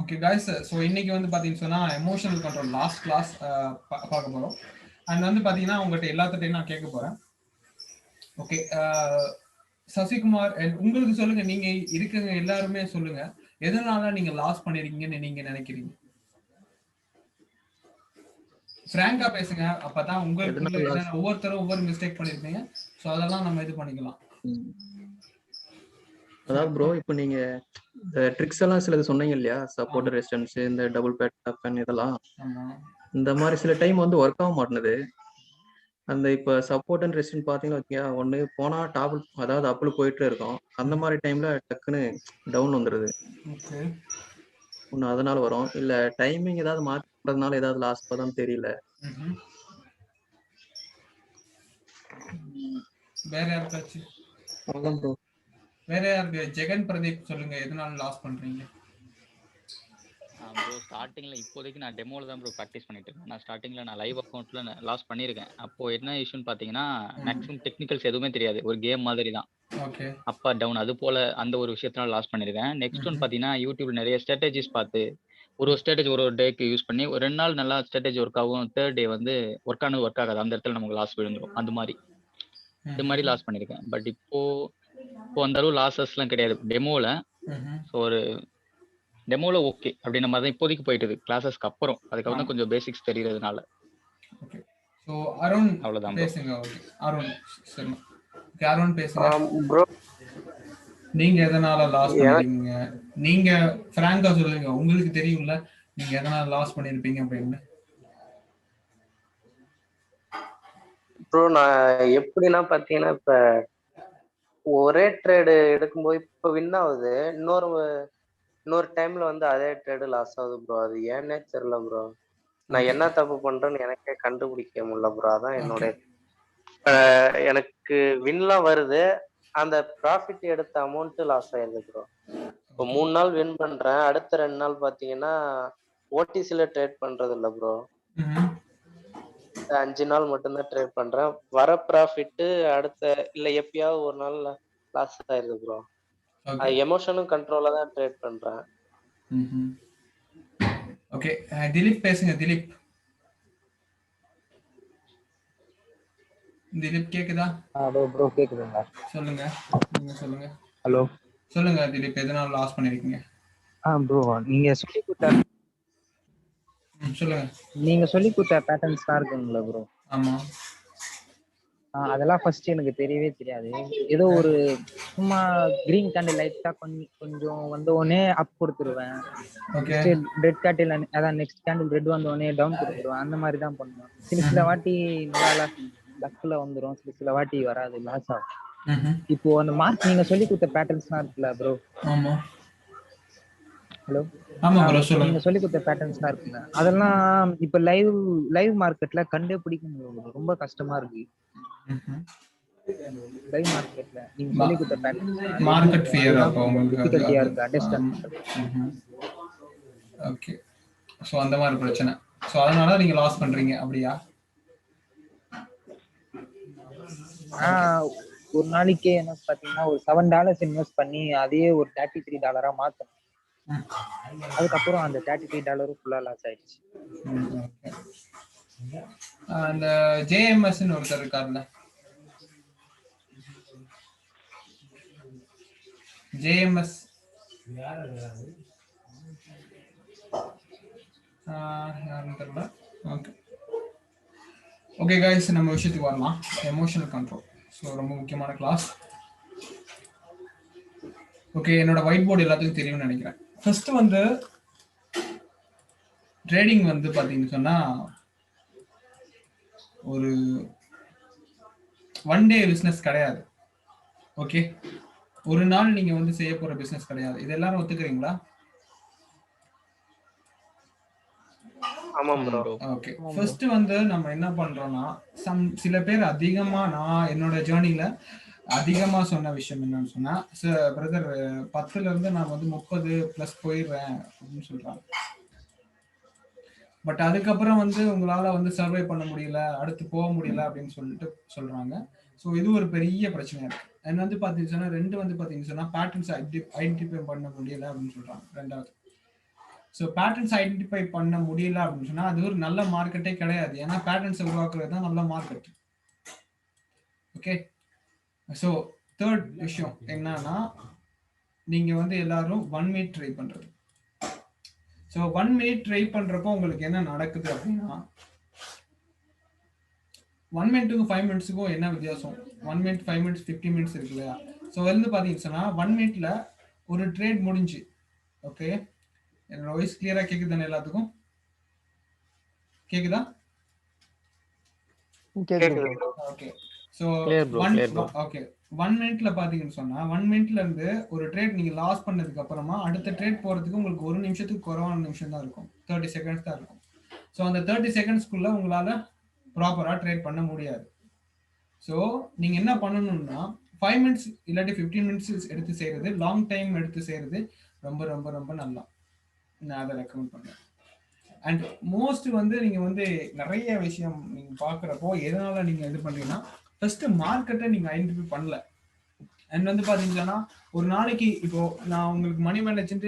Okay guys, so இன்னைக்கு வந்து பார்த்தீங்கன்னு சொன்னால் எமோஷனல் கண்ட்ரோல் லாஸ்ட் கிளாஸ் பார்க்க போகிறோம். அண்ட் வந்து பார்த்தீங்கன்னா உங்கள்கிட்ட எல்லாத்துட்டையும் நான் கேட்க போகிறேன். ஓகே, சசிகுமார் உங்களுக்கு சொல்லுங்க, நீங்க இருக்குங்க எல்லாருமே சொல்லுங்க, எதனால நீங்க லாஸ் பண்ணிருக்கீங்கன்னு நீங்க நினைக்கிறீங்க? ஃப்ராங்கா பேசுங்க, அப்பதான் உங்களுக்கு ஒவ்வொருத்தரும் ஒவ்வொரு மிஸ்டேக் பண்ணிருப்பீங்க. ஸோ அதெல்லாம் நம்ம இது பண்ணிக்கலாம். அதாவது ப்ரோ, இப்போ நீங்க இந்த ட்ரிக்ஸ் எல்லாம் சிலது சொன்னீங்க இல்லையா, சப்போர்ட் ரெசிஸ்டன்ஸ், இந்த டபுள் பேட் டப்பன் இதெல்லாம், இந்த மாதிரி சில டைம் வந்து ஒர்க் ஆக மாட்டேங்குது. அந்த இப்போ சப்போர்ட் அண்ட் ரெசிஸ்டன்ட் பார்த்தீங்கன்னா வச்சுக்கோங்க, ஒன்று போனால் டாப் அதாவது அப்பில் போயிட்டே இருக்கும். அந்த மாதிரி டைமில் டக்குன்னு டவுன் வந்துடுது. ஒன்று அதனால வரும், இல்லை டைமிங் ஏதாவது மாற்றதுனால ஏதாவது லாஸ் தான் தெரியல. வேற யாருக்காச்சு? அவ்வளோதான் ப்ரோ. வேற யாருக்கு? ஜெகன் பிரதீப் சொல்லுங்க, எதனால லாஸ் பண்றீங்க? ப்ரோ ஸ்டார்டிங்ல இப்போதைக்கு நான் டெமோல தான் ப்ரோ ப்ராக்டிஸ் பண்ணிட்டு இருக்கேன். நான் ஸ்டார்டிங்ல நான் லைவ் அக்கௌண்ட்ல லாஸ் பண்ணியிருக்கேன். அப்போ என்ன இஷ்யூன்னு பார்த்தீங்கன்னா, மேக்ஸிமம் டெக்னிக்கல்ஸ் எதுவுமே தெரியாது, ஒரு கேம் மாதிரி தான். அப் ஆர் டவுன் அது போல அந்த ஒரு விஷயத்தினால லாஸ் பண்ணியிருக்கேன். நெக்ஸ்ட் ஒன் பார்த்தீங்கன்னா, யூடியூப்ல நிறைய ஸ்ட்ராட்டஜிஸ் பார்த்து ஒரு ஸ்ட்ராட்டஜி ஒரு டேக்கு யூஸ் பண்ணி ஒரு 2 நாள் நல்லா ஸ்ட்ராட்டஜி ஒர்க் ஆகும், தேர்ட் டே வந்து ஒர்க் ஆகாது. அந்த இடத்துல நமக்கு லாஸ் விழுந்துடும். அந்த மாதிரி இது மாதிரி லாஸ் பண்ணியிருக்கேன். பட் இப்போ அந்த அளவு லாஸஸ்லாம் கிடையாது டெமோல. ஸோ ஒரு டெமோல ஓகே அப்படின்ற மாதிரி தான் இப்போதைக்கு போயிட்டு கிளாஸஸ்க்கு அப்புறம். அதுக்கப்புறம் தான் கொஞ்சம் பேசிக்ஸ் தெரியறதுனால. ஓகே, சோ அருண் அவ்வளவுதான் பேசுங்க. ஓகே அருண், சரி ஓகே அருண் பேசுங்க ப்ரோ. நீங்க எதனால லாஸ் பண்ணிருக்கீங்க? நீங்க ஃப்ராங்கா சொல்லுங்க, உங்களுக்கு தெரியும்ல நீங்க எதனால லாஸ் பண்ணிருப்பீங்க அப்படின்னு. ப்ரோ நான் எப்படின்னா பாத்தீங்கன்னா, இப்ப ஒரே ட்ரேடு எடுக்கும்போது இப்ப வின் ஆகுது, இன்னொரு டைம்ல வந்து அதே ட்ரேடு லாஸ் ஆகுது ப்ரோ. அது ஏன்னே தெரியல ப்ரோ. நான் என்ன தப்பு பண்றேன்னு எனக்கே கண்டுபிடிக்க முடியல ப்ரோ. அதான் என்னோட எனக்கு வின்லாம் வருது, அந்த ப்ராஃபிட் எடுத்த அமௌண்ட் லாஸ் ஆயிருது ப்ரோ. இப்போ 3 நாள் வின் பண்றேன், அடுத்த 2 நாள் பாத்தீங்கன்னா ஓடிசில ட்ரேட் பண்றது இல்ல ப்ரோ. 5 நாள் மட்டும்தான் ட்ரேட் பண்றேன். வர ப்ராஃபிட் அடுத்த இல்ல எப்பயாவது ஒரு நாள் லாஸ் ஆயிருது ப்ரோ. அது எமோஷனும் கண்ட்ரோல்ல தான் ட்ரேட் பண்றேன். ஓகே, திலீப் பேசுங்க. திலீப் கேக்குதா? ஹலோ ப்ரோ, கேக்குதுங்களா? சொல்லுங்க, நீங்க சொல்லுங்க. ஹலோ சொல்லுங்க திலீப், எதனால லாஸ் பண்ணிருக்கீங்க? ப்ரோ நீங்க சொல்லி கொடுத்த சொல்லுங்க. நீங்க சொல்லி கொடுத்த பேட்டர்ன்ஸ்லாம் இருக்குங்களா ப்ரோ? ஆமா. அதெல்லாம் ஃபர்ஸ்ட் எனக்கு தெரியவே தெரியாது. ஏதோ ஒரு சும்மா கிரீன் கேண்டில் லைட்டா கொஞ்சம் வந்த உடனே அப் கொடுத்துருவேன். ரெட் கேண்டில் அதான் நெக்ஸ்ட் கேண்டில் ரெட் வந்த உடனே டவுன் கொடுத்துருவேன். அந்த மாதிரி தான் பண்ணுவேன். சில வாட்டி நல்லா லக்ல வந்துடும், சில வாட்டி வராது, லாஸ் ஆகும். இப்போ அந்த மார்க் நீங்க சொல்லி கொடுத்த பேட்டர்ன்ஸ்லாம் இருக்குல்ல ப்ரோ? ஆமா. ஹலோ, நீங்க சொல்லி கொடுத்த பேட்டர்ன்ஸ்லாம் இருக்குல்ல, அதெல்லாம் இப்ப லைவ் மார்க்கெட்ல கண்டே பிடிக்க முடியும், ரொம்ப கஷ்டமா இருக்கு. லைவ் மார்க்கெட்ல நீங்க சொல்லி கொடுத்த பேட்டர்ன்ஸ் மார்க்கெட் ஃபியர் அப்ப உங்களுக்கு டிஃபிகல்ட்டியா இருக்கு அண்டர்ஸ்டாண்ட் பண்றது. ஓகே, சோ அந்த மாதிரி பிரச்சனை. சோ அதனால நீங்க லாஸ் பண்றீங்க அப்படியா? ஒரு நாளைக்கு என்ன பாத்தீங்கன்னா ஒரு $7 இன்வெஸ்ட் பண்ணி அதையே ஒரு $33 மாத்தணும். அதுக்கப்புறம் அந்த $33 ஃபுல்லா லாஸ் ஆயிடுச்சு. அந்த ஜேஎம்எஸ் ஒருத்தர் இருக்காருல்ல, ஜேஎம்எஸ் யாருன்னு தெரியல. ஓகே ஓகே கைஸ், நம்ம விஷயத்துக்கு வரலாம். எமோஷனல் கண்ட்ரோல், ஸோ ரொம்ப முக்கியமான கிளாஸ். ஓகே, என்னோட ஒயிட் போர்டு எல்லாத்துக்கும் தெரியும்னு நினைக்கிறேன். ஃபர்ஸ்ட் வந்து ட்ரேடிங் வந்து பார்த்தீங்கன்னு சொன்னா ஒரு ஒன் டே பிஸ்னஸ் கிடையாது. ஓகே, ஒரு நாள் நீங்க வந்து செய்ய போற பிசினஸ் கிடையாது. இது எல்லாரும் ஒத்துக்கிறீங்களா? ஆமாம் ப்ரோ. ஓகே, ஃபர்ஸ்ட் வந்து நம்ம என்ன பண்றோம்னா, சில பேர் அதிகமா, நான் என்னோட ஜேர்னில அதிகமா சொன்ன விஷயம் என்னன்னு சொன்னா, பிரதர் 10ல இருந்து நான் வந்து 30+ போயிடுறேன் அப்படின்னு சொல்றாங்க. பட் அதுக்கப்புறம் வந்து உங்களால வந்து சர்வை பண்ண முடியல, அடுத்து போக முடியல அப்படின்னு சொல்லிட்டு சொல்றாங்க. ஸோ இது ஒரு பெரிய பிரச்சனையா இருக்கு. என்ன வந்து பாத்தீங்கன்னா, ரெண்டு வந்து பாத்தீங்கன்னா பேட்டர்ன்ஸ் ஐடென்டிஃபை பண்ண முடியல அப்படின்னு சொல்றாங்க. ரெண்டாவது, ஸோ பேட்டர்ன்ஸ் ஐடென்டிஃபை பண்ண முடியல அப்படின்னு சொன்னா அது ஒரு நல்ல மார்க்கெட்டே கிடையாது. ஏன்னா பேட்டர்ன்ஸ் உருவாக்குறது தான் நல்ல மார்க்கெட். ஓகே, ஸோ தேர்ட் விஷயம் என்னன்னா நீங்க வந்து எல்லாரும் 1 மினிட் ட்ரை பண்றது. ஸோ 1 மினிட் ட்ரை பண்றப்போ உங்களுக்கு என்ன நடக்குது அப்படின்னா 1 மினிட்டுக்கும் 5 மினிட்ஸுக்கும் என்ன வித்தியாசம்? 1 மினிட் 5 மினிட்ஸ் 50 மினிட்ஸ் இருக்கு இல்லையா? ஸோ வந்து பார்த்தீங்கன்னா 1 மினிட்ல ஒரு ட்ரேட் முடிஞ்சு. ஓகே, என்னோட வாய்ஸ் கிளியரா கேக்குதானே எல்லாத்துக்கும்? கேக்குதா? ஓகே, ஸோ ஓகே 1 மினிட்ல பாத்தீங்கன்னு சொன்னா 1 மினிட்ல இருந்து ஒரு ட்ரேட் நீங்க லாஸ் பண்ணதுக்கு அப்புறமா அடுத்த ட்ரேட் போறதுக்கு உங்களுக்கு 1 நிமிஷத்துக்கு குறைவான நிமிஷம் தான் இருக்கும், 30 செகண்ட்ஸ் தான் இருக்கும். ஸோ அந்த 30 செகண்ட்ஸ்க்குள்ள உங்களால ப்ராப்பரா ட்ரேட் பண்ண முடியாது. ஸோ நீங்க என்ன பண்ணணும்னா 5 மினிட்ஸ் இல்லாட்டி 15 மினிட்ஸ் எடுத்து செய்யறது, லாங் டைம் எடுத்து செய்யறது ரொம்ப ரொம்ப ரொம்ப நல்லா. நான் அதை ரெக்கமெண்ட் பண்றேன். அண்ட் மோஸ்ட் வந்து நீங்க வந்து நிறைய விஷயம் நீங்க பாக்குறப்போ எதனால நீங்க இது பண்றீங்கன்னா ஃபர்ஸ்ட் மார்க்கெட்டை நீங்க ஐடென்டிஃபை பண்ணல. அண்ட் வந்து பாத்தீங்கன்னா ஒரு நாளைக்கு இப்போ நான் உங்களுக்கு மணி மேனேஜ்மெண்ட்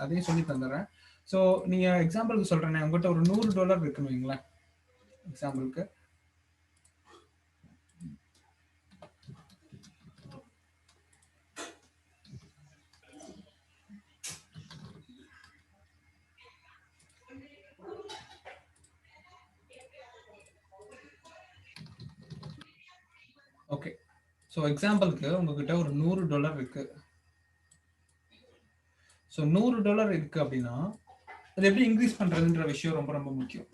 அதையும் சொல்லி தந்துடுறேன். ஸோ நீங்க எக்ஸாம்பிளுக்கு சொல்றேன், உங்கள்கிட்ட ஒரு $100 இருக்குன்னு வைங்களேன். எக்ஸாம்பிளுக்கு ஓகே, ஸோ எக்ஸாம்பிளுக்கு உங்ககிட்ட ஒரு $100 இருக்கு. ஸோ $100 இருக்கு அப்படின்னா அது எப்படி இன்க்ரீஸ் பண்றதுன்ற விஷயம் ரொம்ப ரொம்ப முக்கியம்.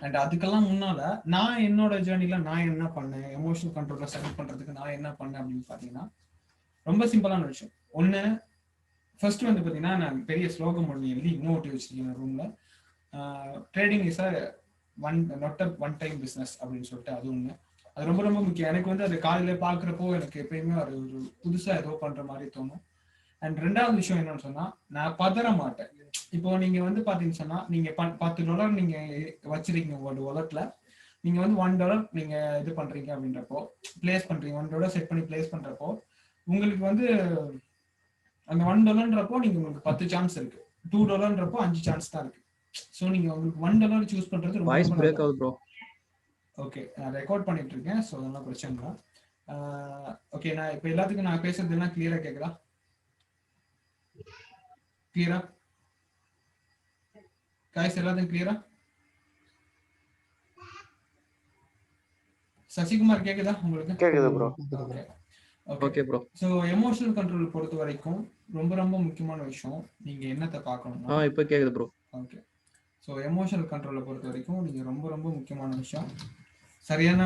அண்ட் அதுக்கெல்லாம் முன்னால நான் என்னோட ஜேர்னில நான் என்ன பண்ணேன், எமோஷனல் கண்ட்ரோலை செலக்ட் பண்றதுக்கு நான் என்ன பண்ணேன் அப்படின்னு பாத்தீங்கன்னா ரொம்ப சிம்பிளான விஷயம். ஒன்று, ஃபர்ஸ்ட் வந்து பார்த்தீங்கன்னா நான் பெரிய ஸ்லோகம் ஒன்று எழுதி இன்னும் ஒட்டி வச்சிருக்கேன் ரூம்ல. Trading is one time business அப்படின்னு சொல்லிட்டு அது ஒன்று. அது ரொம்ப ரொம்ப முக்கியம். எனக்கு வந்து அது காலையில பார்க்குறப்போ எனக்கு எப்பயுமே அது ஒரு புதுசாக ஏதோ பண்ற மாதிரி தோணும். அண்ட் ரெண்டாவது விஷயம் என்னன்னு சொன்னா நான் பதற மாட்டேன். இப்போ நீங்க வந்து பாத்தீங்கன்னு சொன்னா நீங்க $10 நீங்க வச்சிருக்கீங்க உங்களோட வாலெட்ல, நீங்க வந்து $1 நீங்க இது பண்றீங்க அப்படின்றப்போ பிளேஸ் பண்றீங்க, $1 செட் பண்ணி பிளேஸ் பண்றப்போ உங்களுக்கு வந்து அந்த $1ன்றப்போ நீங்க உங்களுக்கு 10 சான்ஸ் இருக்கு, $2ன்றப்போ 5 சான்ஸ் தான் இருக்கு. ஸோ நீங்க உங்களுக்கு $1 சூஸ் பண்றது ரொம்ப வாய்ஸ் பிரேக் ஆகுது ப்ரோ. ஓகே, நான் ரெக்கார்ட் பண்ணிட்டு இருக்கேன், ஸோ அதெல்லாம் பிரச்சனை இல்லை. ஓகே, நான் இப்போ எல்லாத்துக்கும் நான் பேசுறது எல்லாம் கிளியரா கேட்குதா? கிளியரா காய்ஸ்? எல்லாத்துக்கும் கிளியரா? சசிகுமார் கேக்குதா உங்களுக்கு? கேக்குது bro. Okay bro. So emotional control பொறுத்த வரைக்கும் ரொம்ப ரொம்ப முக்கியமான விஷயம் நீங்க என்னத்தை பார்க்கணும்னா இப்போ கேக்குது ப்ரோ. ஓகே, ஸோ எமோஷனல் கண்ட்ரோலை பொறுத்த வரைக்கும் நீங்க ரொம்ப ரொம்ப முக்கியமான விஷயம் சரியான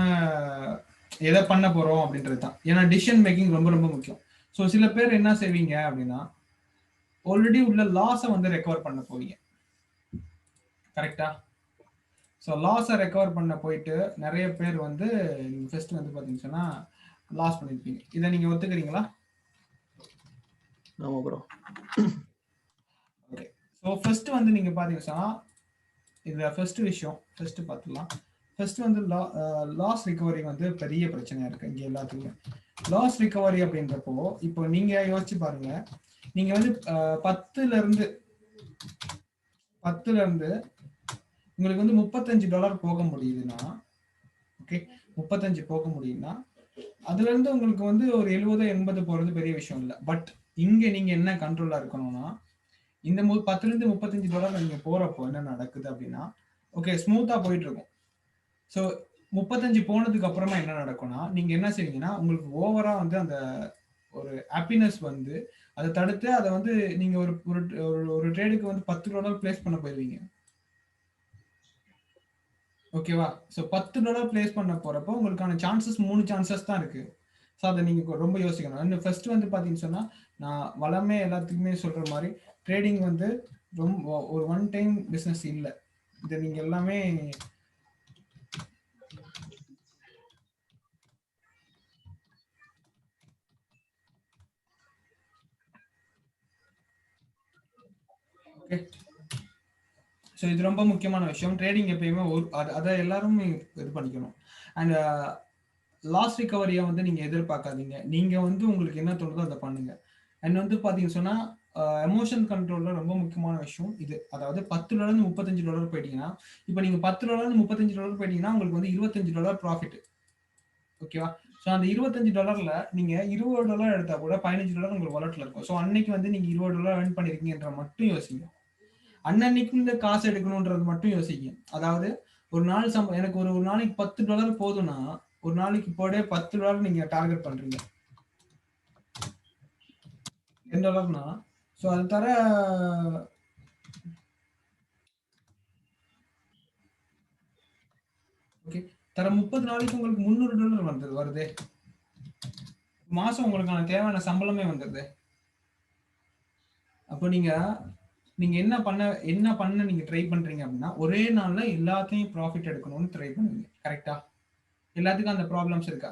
எதை பண்ண போறோம் அப்படின்றது தான். ஏன்னா டிசிஷன் மேக்கிங் ரொம்ப ரொம்ப முக்கியம். ஸோ சில பேர் என்ன செய்வீங்க அப்படின்னா ஆல்ரெடி உள்ள லாஸை வந்து ரெக்கவர் பண்ண போவீங்க, கரெக்டா? ஸோ லாஸை ரெக்கவர் பண்ண போயிட்டு நிறைய பேர் வந்து நீங்கள் ஃபர்ஸ்ட் வந்து பார்த்தீங்கன்னா லாஸ் பண்ணியிருப்பீங்க. இதை நீங்கள் ஒத்துக்கிறீங்களா? ஆமாம் ப்ரோ. ஓகே, ஸோ ஃபர்ஸ்ட் வந்து நீங்கள் பார்த்தீங்கன்னா இதில் ஃபர்ஸ்ட் விஷயம் ஃபர்ஸ்ட் பார்த்துக்கலாம். ஃபர்ஸ்ட் வந்து லாஸ் ரிகவரி வந்து பெரிய பிரச்சனையாக இருக்குது இங்கே எல்லாத்துக்குமே. லாஸ் ரிகவரி அப்படின்றப்போ இப்போ நீங்கள் யோசிச்சு பாருங்க, நீங்கள் வந்து 10ல இருந்து உங்களுக்கு வந்து $35 போக முடியுதுன்னா, ஓகே 35 போக முடியுதுன்னா அதுல இருந்து உங்களுக்கு வந்து ஒரு 70-80 போறது பெரிய விஷயம் இல்லை. பட் இங்க நீங்க என்ன கண்ட்ரோலா இருக்கணும்னா இந்த 10ல இருந்து $35 நீங்க போறப்போ என்ன நடக்குது அப்படின்னா ஓகே ஸ்மூத்தா போயிட்டு இருக்கும். ஸோ 35 போனதுக்கு அப்புறமா என்ன நடக்கும்னா நீங்க என்ன செய்வீங்கன்னா உங்களுக்கு ஓவரா வந்து அந்த ஒரு ஹாப்பினஸ் வந்து அதை தடுத்து அதை வந்து நீங்க ஒரு ட்ரேடுக்கு வந்து $10 பிளேஸ் பண்ண போயிருவீங்க, ஓகேவா? ஸோ $10 பிளேஸ் பண்ண போறப்போ உங்களுக்கான சான்சஸ் 3 சான்சஸ் தான் இருக்கு. ஸோ அதை நீங்க ரொம்ப யோசிக்கணும். இன்னும் ஃபர்ஸ்ட் வந்து பாத்தீங்கன்னு சொன்னா நான் வளமே எல்லாத்துக்குமே சொல்ற மாதிரி ட்ரேடிங் வந்து ரொம்ப ஒரு ஒன் டைம் பிஸ்னஸ் இல்லை. இதை நீங்க எல்லாமே ஓகே. ஸோ இது ரொம்ப முக்கியமான விஷயம். ட்ரேடிங் எப்பயுமே அதை எல்லாரும் இது பண்ணிக்கணும். அண்ட் லாஸ் ரிகவரியை வந்து நீங்க எதிர்பார்க்காதீங்க. நீங்க வந்து உங்களுக்கு என்ன தோணுதோ அதை பண்ணுங்க. அண்ட் வந்து பாத்தீங்கன்னு சொன்னா எமோஷன் கண்ட்ரோல்ல ரொம்ப முக்கியமான விஷயம் இது. அதாவது $10 $35 போயிட்டீங்கன்னா, இப்போ நீங்க $10 $35 போயிட்டீங்கன்னா உங்களுக்கு வந்து $25 ப்ராஃபிட். ஓகேவா? ஸோ அந்த $25ல நீங்க $20 எடுத்தா கூட $15 உங்களுக்கு வாலெட்ல இருக்கும். ஸோ அன்னைக்கு வந்து நீங்க $20 earn பண்ணிருக்கீங்கன்ற மட்டும் யோசிங்க. அன்னன்னைக்கு இந்த காசு எடுக்கணும்ன்றது மட்டும் யோசிங்க. அதாவது ஒரு நாள் எனக்கு ஒரு நாளைக்கு $10 போதும்னா ஒரு நாளைக்கு போடே $10 நீங்க டார்கெட் பண்றீங்க. $10னா ஸோ அது தர ஓகே தர 30 நாளைக்கு உங்களுக்கு $300 வருது. மாசம் உங்களுக்கான தேவையான சம்பளமே வந்துடுது. அப்போ நீங்க என்ன பண்ண நீங்க ட்ரை பண்றீங்க அப்படின்னா ஒரே நாள்ல எல்லாத்தையும் ப்ராஃபிட் எடுக்கணும்னு ட்ரை பண்ணுவீங்க. கரெக்டா? எல்லாத்துக்கும் அந்த ப்ராப்ளம்ஸ் இருக்கா?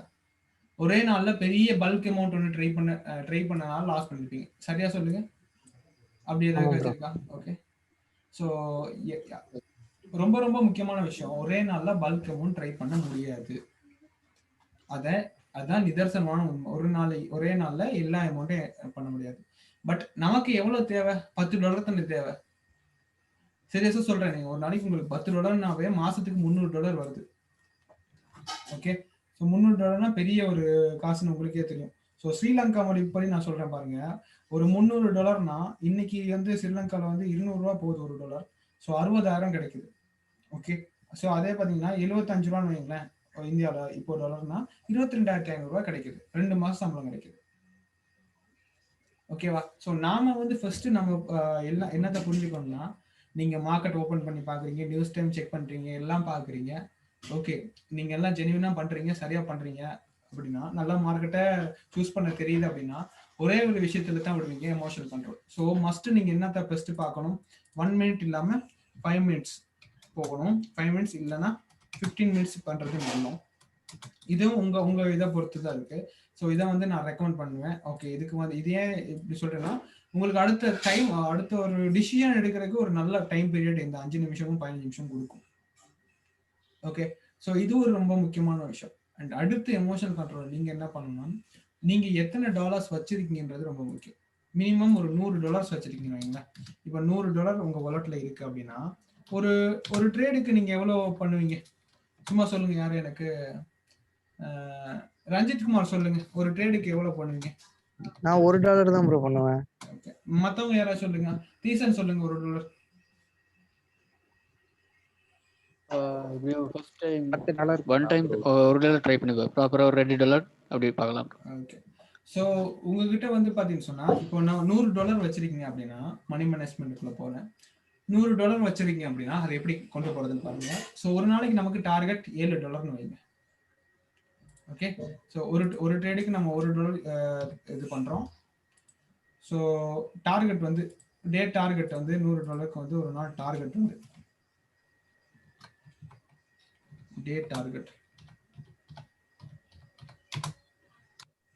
ஒரே நாள்ல பெரிய பல்க் அமௌண்ட் ஒன்று ட்ரை பண்ணனால லாஸ் பண்ணிருப்பீங்க. சரியா சொல்லுங்க. அப்படி ஏதாவது இருக்கா? ஓகே. ஸோ ரொம்ப ரொம்ப முக்கியமான விஷயம், ஒரே நாள்ல பல்க் அமௌண்ட் ட்ரை பண்ண முடியாது. அதான் நிதர்சனமான உண்மை. ஒரே நாள்ல எல்லா அமௌண்ட்டும் பண்ண முடியாது. பட் நமக்கு எவ்வளவு தேவை? $10 தானே தேவை. சீரியஸா சொல்றேன், நீங்க ஒரு நாளைக்கு உங்களுக்கு $10 மாசத்துக்கு $300 வருது. ஓகே, ஸோ $300 பெரிய ஒரு காசுன்னு உங்களுக்கே தெரியும். ஸோ ஸ்ரீலங்கா மதிப்படி நான் சொல்றேன் பாருங்க, ஒரு $300 இன்னைக்கு வந்து ஸ்ரீலங்கால வந்து $200 போகுது ஒரு டாலர். ஸோ 60,000 கிடைக்குது. ஓகே, ஸோ அதே பார்த்தீங்கன்னா $75 வைங்களேன் இந்தியாவில். இப்போ டாலர்னா $22,500 கிடைக்குது. 2 மாசம் சம்பளம் கிடைக்குது. ஓகேவா? ஸோ நாம வந்து ஃபர்ஸ்ட் நம்ம எல்லாம் என்னத்தை புரிஞ்சுக்கணும்னா, நீங்க மார்க்கெட் ஓப்பன் பண்ணி பாக்குறீங்க, நியூஸ் டைம் செக் பண்றீங்க, எல்லாம் பாக்குறீங்க. ஓகே, நீங்க எல்லாம் ஜெனியூனா பண்றீங்க, சரியா பண்றீங்க அப்படின்னா, நல்ல மார்க்கெட்டை சூஸ் பண்ண தெரியுது அப்படின்னா, ஒரே ஒரு விஷயத்துல தான் விடுவீங்க, எமோஷனல் கண்ட்ரோல். ஸோ மஸ்ட் நீங்க என்னத்தை ஃபர்ஸ்ட் பார்க்கணும், 1 மினிட் இல்லாம 5 மினிட்ஸ் போகணும். 5 மினிட்ஸ் இல்லைன்னா 15 மினிட்ஸ் பண்றது நல்லோம். இதுவும் உங்க இதை பொறுத்து தான் இருக்கு. ஸோ இதை வந்து நான் ரெக்கமெண்ட் பண்ணுவேன். ஓகே, இதுக்கு வந்து இதே எப்படி சொல்றேன்னா, உங்களுக்கு அடுத்த ஒரு டிசிஷன் எடுக்கிறதுக்கு ஒரு நல்ல டைம் பீரியட் இந்த 5 நிமிஷமும் 15 நிமிஷம் கொடுக்கும். ஓகே, ஸோ இது ஒரு ரொம்ப முக்கியமான விஷயம். அண்ட் அடுத்து எமோஷனல் கண்ட்ரோல் நீங்க என்ன பண்ணணும்னா, நீங்க எத்தனை டாலர்ஸ் வச்சிருக்கீங்கன்றது ரொம்ப முக்கியம். மினிமம் ஒரு $100 வச்சிருக்கீங்க வைங்களேன். இப்போ $100 உங்க வாலெட்ல இருக்கு அப்படின்னா, ஒரு ட்ரேடுக்கு நீங்க எவ்வளவு பண்ணுவீங்க? சும்மா சொல்லுங்க. யாரு எனக்கு ரஞ்சித் குமார் சொல்லுங்க, ஒரு ட்ரேடுக்கு எவ்வளவு பண்ணுவீங்க? நான் $1 தான் ப்ரோ பண்ணுவேன். ஓகே, மத்தவங்க யாராவது சொல்லுங்க. தீசன் சொல்லுங்க, $1. First time $10 one time $1 try பண்ணுவேன். ப்ராப்பரா ஒரு $2 அப்படி பார்க்கலாம். ஓகே, ஸோ உங்ககிட்ட வந்து பாத்தீங்கன்னு சொன்னா, இப்போ நான் $100 வச்சிருக்கீங்க அப்படின்னா, மணி மேனேஜ்மெண்ட்டுக்குள்ள போறேன். $100 வச்சிருக்கீங்க அப்படின்னா அதை எப்படி கொண்டு போறதுன்னு பாருங்க. ஸோ ஒரு நாளைக்கு நமக்கு டார்கெட் $7 வைங்க. ஓகே, ஸோ ஒரு ட்ரேடுக்கு நம்ம $1 இது பண்றோம். ஸோ டார்கெட் வந்து டே டார்கெட் வந்து $100 வந்து ஒரு நாள் டார்கெட் வந்து டே டார்கெட்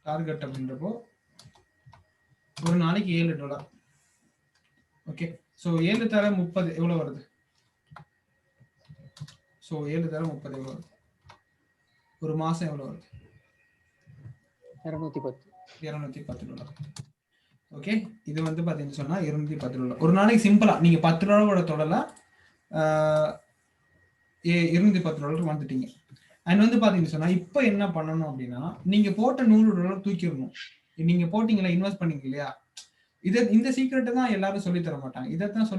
அப்படின்றப்போ ஒரு நாளைக்கு $7. ஓகே, ஸோ 7 தர 30 எவ்வளவு வருது? ஸோ 7 தர 30 எவ்வளவு வருது? ஒரு மாசம் எவ்வளவு வருது? $210. ஓகே, இது வந்து பாத்தீங்கன்னு சொன்னா $210 ஒரு நாளைக்கு. சிம்பிளா நீங்க $10 தொடலாம், $210 வந்துட்டீங்க. அண்ட் வந்து பாத்தீங்கன்னு சொன்னா இப்போ என்ன பண்ணணும் அப்படின்னா, நீங்க போட்ட $100 தூக்கிடணும். நீங்க போட்டீங்களா, இன்வெஸ்ட் பண்ணீங்க இல்லையா, இந்த சீக்ரெட்டை தான் எல்லாரும் சொல்லி தர மாட்டாங்க. இதைத்தான்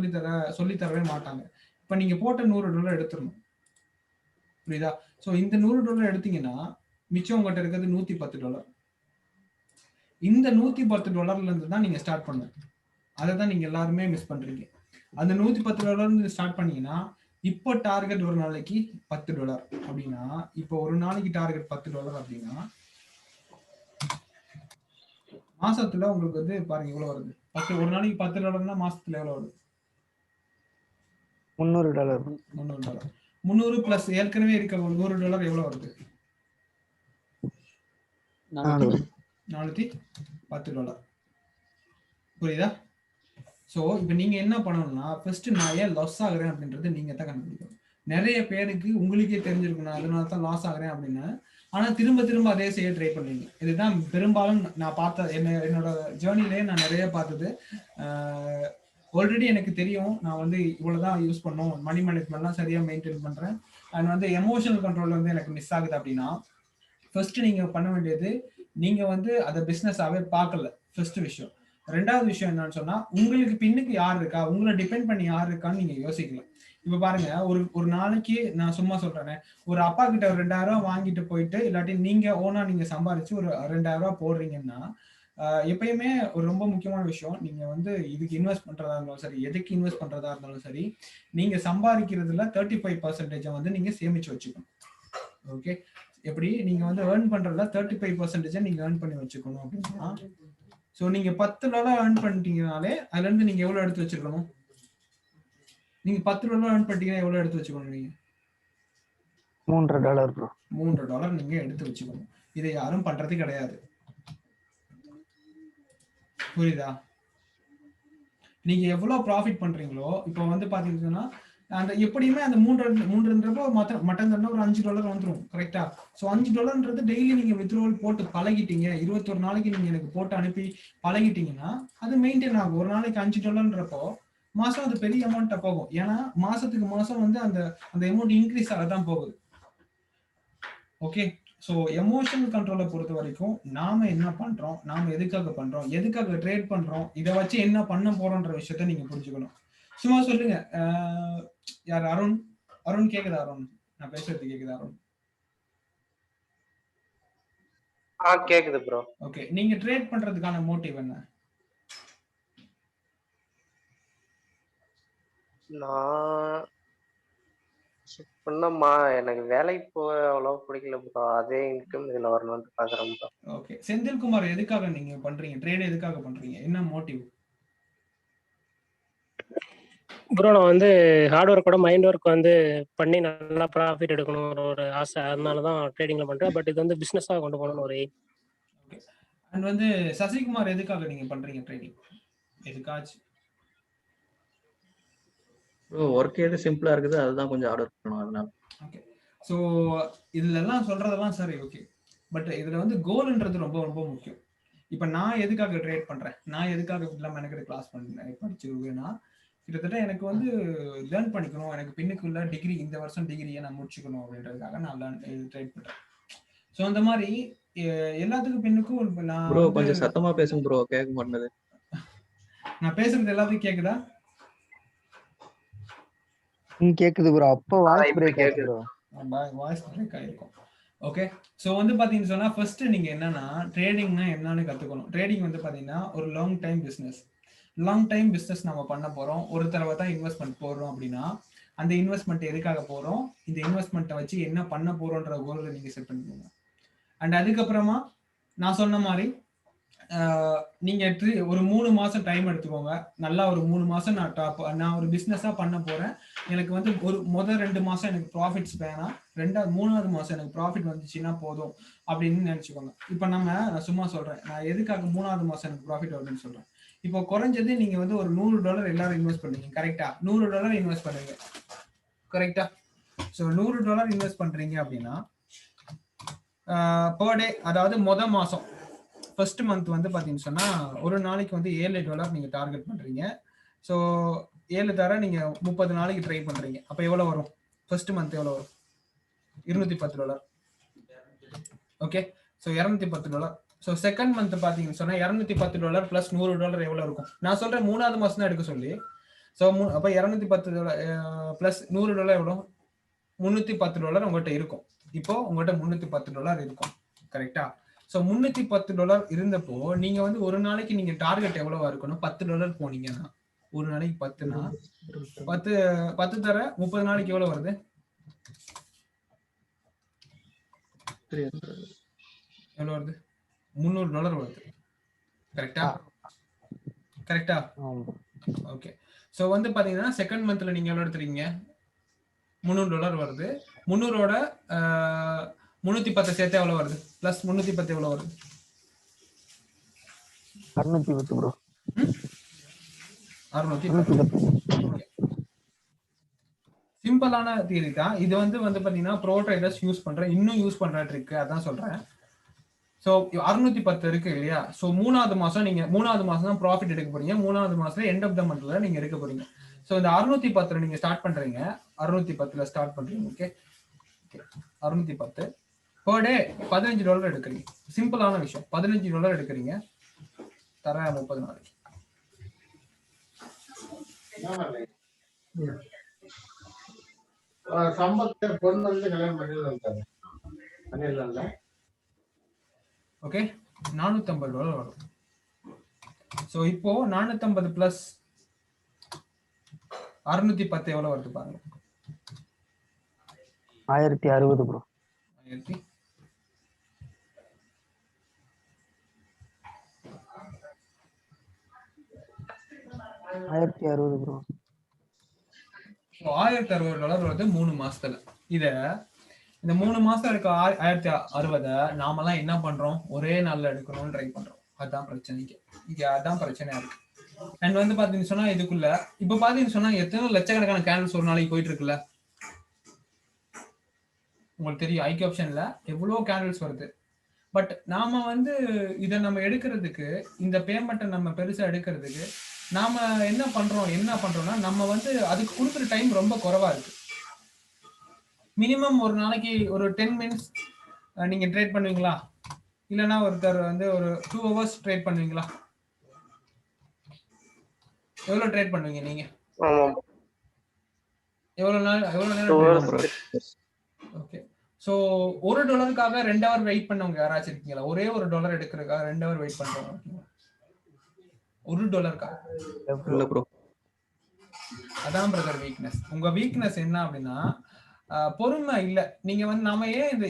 சொல்லி தரவே மாட்டாங்க. இப்ப நீங்க போட்ட $100 எடுத்துடணும். புரியுதா? ஸோ இந்த $100 எடுத்தீங்கன்னா மிச்சம் உங்கள்கிட்ட இருக்கிறது $110. இந்த $110 இருந்து தான் நீங்க ஸ்டார்ட் பண்ணுங்க. அதை தான் நீங்க எல்லாருமே மிஸ் பண்றீங்க. அந்த $110 இருந்து ஸ்டார்ட் பண்ணீங்கன்னா, இப்போ டார்கெட் ஒரு நாளைக்கு $10 அப்படின்னா, இப்போ ஒரு நாளைக்கு டார்கெட் $10 அப்படின்னா, மாசத்துல உங்களுக்கு வந்து பாருங்க எவ்வளவு வருது. ஒரு நாளைக்கு $10 மாசத்துல எவ்வளவு வருது? $300. 300 பிளஸ் ஏற்கனவே இருக்க $100 எவ்வளவு வருது? $410. புரியுதா? ஸோ இப்போ நீங்க என்ன பண்ணணும்னா, ஃபர்ஸ்ட் நான் ஏன் லாஸ் ஆகுறேன் அப்படின்றது நீங்க தான் கண்டுபிடிக்கணும். நிறைய பேருக்கு உங்களுக்கே தெரிஞ்சிருக்கணும், அதனால தான் லாஸ் ஆகுறேன் அப்படின்னு ஆனா திரும்ப திரும்ப அதே செய்ய ட்ரை பண்ணுவீங்க. இதுதான் பெரும்பாலும் நான் பார்த்த என்னோட ஜேர்னிலே நான் நிறைய பார்த்தது. ஆல்ரெடி எனக்கு தெரியும் நான் வந்து இவ்வளவுதான் யூஸ் பண்ணும், மணி மேனேஜ்மெண்ட்லாம் சரியா மெயின்டைன் பண்றேன், அண்ட் வந்து எமோஷனல் கண்ட்ரோல் வந்து எனக்கு மிஸ் ஆகுது அப்படின்னா ஃபர்ஸ்ட் நீங்க பண்ண வேண்டியது, நீங்க வந்து அதை பிசினஸாவே பார்க்கல ஃபர்ஸ்ட் விஷயம். ரெண்டாவது விஷயம் என்னன்னு சொன்னா, உங்களுக்கு பின்னுக்கு யார் இருக்கா, உங்களை டிபெண்ட் பண்ணி யார் இருக்கான்னு நீங்க யோசிக்கல. இப்ப பாருங்க, ஒரு நாளைக்கு நான் சும்மா சொல்றேன், ஒரு அப்பா கிட்ட ஒரு 2000 வாங்கிட்டு போயிட்டு இல்லாட்டி நீங்க ஓனா நீங்க சம்பாரிச்சு ஒரு 2000 போடுறீங்கன்னா, எப்பயுமே ஒரு ரொம்ப முக்கியமான விஷயம், நீங்க வந்து இதுக்கு இன்வெஸ்ட் பண்றதா இருந்தாலும் சரி, எதுக்கு இன்வெஸ்ட் பண்றதா இருந்தாலும் சரி, நீங்க சம்பாதிக்கிறதுல 35% வந்து நீங்க சேமிச்சு வச்சுக்கணும். ஓகே, எப்படி நீங்க வந்து ஏர்ன் பண்றதுல 35% நீங்க ஏர்ன் பண்ணி வச்சுக்கணும் அப்படின்னா, சோ நீங்க $10 ஏர்ன் பண்ணிட்டீங்கனாலே அதுல இருந்து நீங்க எவ்வளவு எடுத்து வச்சிருக்கணும்? நீங்க $10 ஏர்ன் பண்ணிட்டீங்கன்னா எவ்வளவு எடுத்து வச்சுக்கணும்? நீங்க $3 ப்ரோ. $3 நீங்க எடுத்து வச்சுக்கணும். இதை யாரும் பண்றது கிடையாது. புரியுதா? நீங்க எவ்வளவு ப்ராஃபிட் பண்றீங்களோ, இப்போ வந்து பாத்தீங்கன்னா அந்த எப்படியுமே அந்த 3.3 மட்டன் தண்டா ஒரு $5 வந்துடும். கரெக்டா? ஸோ $5 டெய்லி நீங்க வித்ட்ரோவல் போட்டு பழகிட்டீங்க, 21 நாளைக்கு நீங்க எனக்கு போட்டு அனுப்பி பழகிட்டீங்கன்னா அது மெயின்டைன் ஆகும். ஒரு நாளைக்கு $5 மாசம் அது பெரிய அமௌண்ட்டா போகும். ஏன்னா மாசத்துக்கு மாசம் வந்து அந்த அந்த அமௌண்ட் இன்க்ரீஸ் ஆகதான் போகுது. ஓகே, ஸோ எமோஷனல் கண்ட்ரோலை பொறுத்த வரைக்கும் நாம என்ன பண்றோம், நாம எதுக்காக பண்றோம், எதுக்காக ட்ரேட் பண்றோம், இதை வச்சு என்ன பண்ண போறோன்ற விஷயத்த நீங்க புரிஞ்சுக்கணும். சும்மா சொல்லுங்க. யார்? அருண். அருண் கேக்குதா? அருண், நான் பேசுறது கேக்குதா அருண்? கேக்குது ப்ரோ. ஓகே, நீங்க ட்ரேட் பண்றதுக்கான மோட்டிவ் என்ன? நான் சொன்னம்மா, எனக்கு வேலைக்கு போக அவ்வளவு பிடிக்கல ப்ரோ. அதே இன்கம் இதுல வரணும்னு பாக்குறேன் ப்ரோ. ஓகே, செந்தில்குமார் எதுக்காக நீங்க பண்றீங்க ட்ரேட்? எதுக்காக பண்றீங்க? என்ன மோட்டிவ்? ப்ரோ நான் வந்து ஹார்ட் ஒர்க்கோட மைண்ட் ஒர்க் வந்து பண்ணி நல்லா ப்ராஃபிட் எடுக்கணும் ஒரு ஆசை, அதனால தான் ட்ரேடிங்ல பண்றேன். பட் இது வந்து பிசினஸாக கொண்டு போகணும்னு ஒரு எய்ம். அண்ட் வந்து சசிகுமார் எதுக்காக நீங்க பண்றீங்க ட்ரேடிங்? எதுக்காச்சும்? ஒர்க் எது சிம்பிளா இருக்குது அதுதான் கொஞ்சம் ஹார்ட் ஒர்க் பண்ணணும் அதனால. ஓகே, ஸோ இதுல எல்லாம் சொல்றதெல்லாம் சரி, ஓகே, பட் இதுல வந்து கோல்ன்றது ரொம்ப ரொம்ப முக்கியம். இப்ப நான் எதுக்காக ட்ரேட் பண்றேன், நான் எதுக்காக இப்படிலாம் எனக்கு கிளாஸ் பண்ணேன் படிச்சுன்னா, கிட்டத்தட்ட எனக்கு வந்து லேர்ன் பண்ணிக்கணும், எனக்கு பின்னுக்குள்ள டிகிரி, இந்த வருஷம் டிகிரியை நான் முடிச்சுக்கணும் அப்படின்றதுக்காக நான் ட்ரேட் பண்றேன். ஸோ அந்த மாதிரி எல்லாத்துக்கும் பின்னுக்கும் நான் ப்ரோ கொஞ்சம் சத்தமா பேசுங்க ப்ரோ, கேட்க மாட்டேங்குது. நான் பேசுறது எல்லாத்துக்கும் கேக்குதா? கேக்குது ப்ரோ. அப்போ வாய்ஸ் பிரேக் ஆகுது ப்ரோ. வாய்ஸ் பிரேக் ஆயிருக்கும். ஓகே, ஸோ வந்து பாத்தீங்கன்னு சொன்னா ஃபர்ஸ்ட் நீங்க என்னன்னா ட்ரேடிங்னா என்னன்னு கத்துக்கணும். ட்ரேடிங் வந்து பாத்தீங்கன்னா ஒரு long time business. Long time business நம்ம பண்ண போறோம், ஒரு தடவை தான் இன்வெஸ்ட்மெண்ட் போடுறோம் அப்படின்னா அந்த இன்வெஸ்ட்மெண்ட் எதுக்காக போறோம், இந்த இன்வெஸ்ட்மெண்ட்டை வச்சு என்ன பண்ண போறோன்ற கோலை நீங்க செட் பண்ணிக்கோங்க. அண்ட் அதுக்கப்புறமா நான் சொன்ன மாதிரி நீங்க ஒரு 3 மாசம் டைம் எடுத்துக்கோங்க. நல்லா ஒரு 3 மாசம் நான் ஒரு பிசினஸா பண்ண போறேன், எனக்கு வந்து ஒரு முதல் 2 மாசம் எனக்கு ப்ராஃபிட்ஸ் வேணாம், 3வது மாசம் எனக்கு ப்ராஃபிட் வந்துச்சுன்னா போதும் அப்படின்னு நினைச்சுக்கோங்க. இப்ப நான் சும்மா சொல்றேன், நான் எதுக்காக 3வது மாசம் எனக்கு ப்ராஃபிட் வருதுன்னு சொல்றேன். இப்போ குறைஞ்சது நீங்க வந்து ஒரு $100 எல்லாரும் இன்வெஸ்ட் பண்ணுவீங்க. கரெக்டா? $100 இன்வெஸ்ட் பண்ணுவீங்க. கரெக்டா? ஸோ $100 இன்வெஸ்ட் பண்றீங்க அப்படின்னா பர் டே, அதாவது முதல் மாசம் ஃபர்ஸ்ட் மந்த் வந்து பாத்தீங்கன்னு சொன்னா ஒரு நாளைக்கு வந்து $7 நீங்க டார்கெட் பண்றீங்க. ஸோ 7 தர நீங்க 30 நாளைக்கு ட்ரை பண்றீங்க. அப்ப எவ்வளவு வரும்? ஃபர்ஸ்ட் மந்த் எவ்வளவு வரும்? $210. Okay, so $210. So second month பாத்தீங்கன்னு சொன்னா $210 பிளஸ் $100 எவ்வளவு இருக்கும்? நான் சொல்றேன் 3வது மாசம் தான் எடுக்க சொல்லி. ஸோ அப்ப $210 பிளஸ் $100 எவ்வளவு? $310 உங்கள்கிட்ட இருக்கும். இப்போ உங்கள்கிட்ட $310 இருக்கும். கரெக்டா? ஸோ $310 இருந்தப்போ நீங்க வந்து ஒரு நாளைக்கு நீங்க டார்கெட் எவ்வளவா இருக்கணும்? $10 போனீங்கன்னா ஒரு நாளைக்கு 10னா 10 தர 30 நாளைக்கு எவ்வளவு வருது? எவ்வளவு வருது? $300 வருது. கரெக்டா? கரெக்டா? ஓகே, ஸோ வந்து பாத்தீங்கன்னா செகண்ட் மந்த்ல நீங்க எவ்வளவு எடுத்துறீங்க? $300 வருது. 300ஓட 310 சேர்த்து எவ்வளவு வருது? பிளஸ் 310 எவ்வளவு வருது? 610 ப்ரோ. 610. சிம்பிளான தியரி தான் இது. வந்து பாத்தீங்கன்னா ப்ரோ ட்ரேடர்ஸ் இன்னும் யூஸ் பண்ற ட்ரிக் அதான் சொல்றேன். ஸோ 610 இருக்கு இல்லையா? ஸோ மூணாவது மாசம் தான் ப்ராஃபிட் எடுக்க போறீங்க. மூணாவது மாசத்துல எண்ட் ஆஃப் த மந்த்ல நீங்க எடுக்க போறீங்க. ஸோ இந்த 610 நீங்க ஸ்டார்ட் பண்றீங்க. 610 ஸ்டார்ட் பண்றீங்க. ஓகே, 610 பர் டே $15 எடுக்கிறீங்க. சிம்பிளான விஷயம். $15 எடுக்கிறீங்க. தர 30 நாளைக்கு. சம்பளத்தை பொண்ணு வந்து கல்யாணம் பண்ணிடல. ஓகே, $450 வரும். ஸோ இப்போ 450 பிளஸ் 610 எவ்வளவு வருது பாருங்க. 1060 ப்ரோ. 1060 ப்ரோ. $1060 வருது 3 மாசத்துல. இந்த 3 மாசம் இருக்க 1060 நாமெல்லாம் என்ன பண்றோம்? ஒரே நாள்ல எடுக்கணும்னு ட்ரை பண்றோம். அதான் பிரச்சனைக்கு. அதான் பிரச்சனையா இருக்கு. அண்ட் வந்து பாத்தீங்கன்னு சொன்னா இதுக்குள்ள இப்ப பாத்தீங்கன்னு சொன்னா எத்தனை லட்சக்கணக்கான கேண்டில்ஸ் ஒரு நாளைக்கு போயிட்டு இருக்குல்ல. உங்களுக்கு தெரியும் ஐக்கிய ஆப்ஷன்ல எவ்வளவு கேண்டில்ஸ் வருது. பட் நாம வந்து இதை நம்ம எடுக்கிறதுக்கு, இந்த பேமெண்ட்டை நம்ம பெருசா எடுக்கிறதுக்கு நாம என்ன பண்றோம்னா நம்ம வந்து அதுக்கு கொடுக்குற டைம் ரொம்ப குறைவா இருக்கு. மினிமம் ஒரு நாளைக்கு ஒரு 10 மினிட்ஸ் நீங்க ட்ரேட் பண்ணுவீங்களா? இல்லைன்னா ஒருத்தர் வந்து ஒரு 2 hours ட்ரேட் பண்ணுவீங்களா? எவ்வளவு ட்ரேட் பண்ணுவீங்க நீங்க? எவ்வளவு நேரம்? ஓகே, ஸோ $1க்காக 2 hour வெயிட் பண்ணவங்க யாராச்சும் இருக்கீங்களா? ஒரே $1 எடுக்கிறதுக்காக 2 hour வெயிட் பண்றவங்க $1? அதான் பிரதர் வீக்னஸ். உங்க வீக்னஸ் என்ன அப்படின்னா பொறுமை இல்ல. நீங்க வந்து நாம ஏன்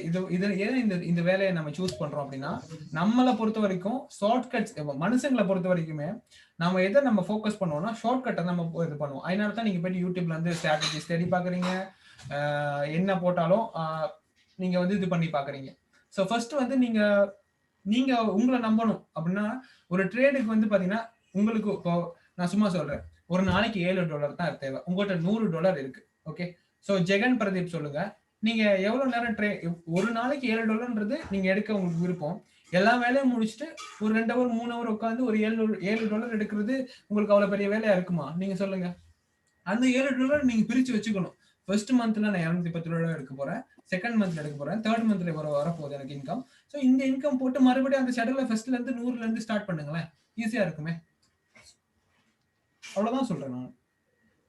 இந்த வேலையை நம்ம சூஸ் பண்றோம் அப்படின்னா, நம்மளை பொறுத்த வரைக்கும் ஷார்ட்கட்ஸ், மனுஷங்களை பொறுத்த வரைக்குமே நம்ம எதை நம்ம ஃபோக்கஸ் பண்ணுவோம்னா ஷார்ட் கட்டை நம்ம இது பண்ணுவோம். அதனால தான் நீங்க போயிட்டு யூடியூப்ல வந்து ஸ்ட்ராட்டஜி ஸ்டடி பாக்குறீங்க. என்ன போட்டாலும் நீங்க வந்து இது பண்ணி பாக்குறீங்க. ஸோ ஃபர்ஸ்ட் வந்து நீங்க உங்களை நம்பணும். அப்படின்னா ஒரு ட்ரேடுக்கு வந்து பாத்தீங்கன்னா உங்களுக்கு இப்போ நான் சும்மா சொல்றேன், ஒரு நாளைக்கு $7 தான் தேவை. உங்கள்கிட்ட $100 இருக்கு. ஓகே, ஸோ ஜெகன் பிரதீப் சொல்லுங்க, நீங்க எவ்வளவு நேரம் ஒரு நாளைக்கு $7ன்றது நீங்க எடுக்க உங்களுக்கு விருப்பம். எல்லா வேலையும் முடிச்சுட்டு ஒரு 2 hour 3 hour உட்காந்து ஒரு $7 எடுக்கிறது உங்களுக்கு அவ்வளவு பெரிய வேலையா இருக்குமா? நீங்க சொல்லுங்க. அந்த $7 நீங்க பிரிச்சு வச்சுக்கணும். ஃபர்ஸ்ட் மந்த்ல நான் $210 எடுக்க போறேன், செகண்ட் மந்த்ல எடுக்க போறேன், தேர்ட் மந்த்ல வரப்போகுது எனக்கு இன்கம். ஸோ இந்த இன்கம் போட்டு மறுபடியும் அந்த ஷெட்யூல ஃபர்ஸ்ட்ல இருந்து 100ல இருந்து ஸ்டார்ட் பண்ணுங்களேன். ஈஸியா இருக்குமே. அவ்வளவுதான் சொல்றேன் நான்.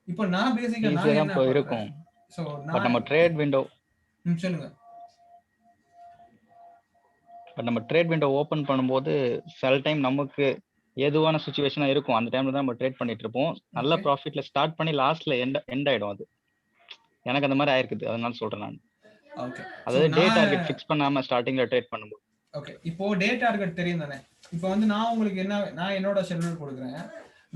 இப்போ நான் பேசிக்கா நான் என்ன இருக்கும். சோ நம்ம ட்ரேட் விண்டோ சொல்லுங்க. பட் நம்ம ட்ரேட் விண்டோ ஓபன் பண்ணும்போது சில டைம் நமக்கு ஏதுவான சிச்சுவேஷனா இருக்கும். அந்த டைம்ல தான் நம்ம ட்ரேட் பண்ணிட்டு இருப்போம். நல்ல ப்ராஃபிட்ல ஸ்டார்ட் பண்ணி லாஸ்ட்ல எண்ட் ஆயிடும். அது எனக்கு அந்த மாதிரி ஆயிருக்குது. அதனால சொல்றேன் நான். ஓகே, அதாவது டே டார்கெட் ஃபிக்ஸ் பண்ணாம ஸ்டார்டிங்ல ட்ரேட் பண்ணும்போது. ஓகே, இப்போ டே டார்கெட் தெரியும் தானே. இப்போ வந்து நான் உங்களுக்கு நான் என்னோட ஷெட்யூல் கொடுக்குறேன்.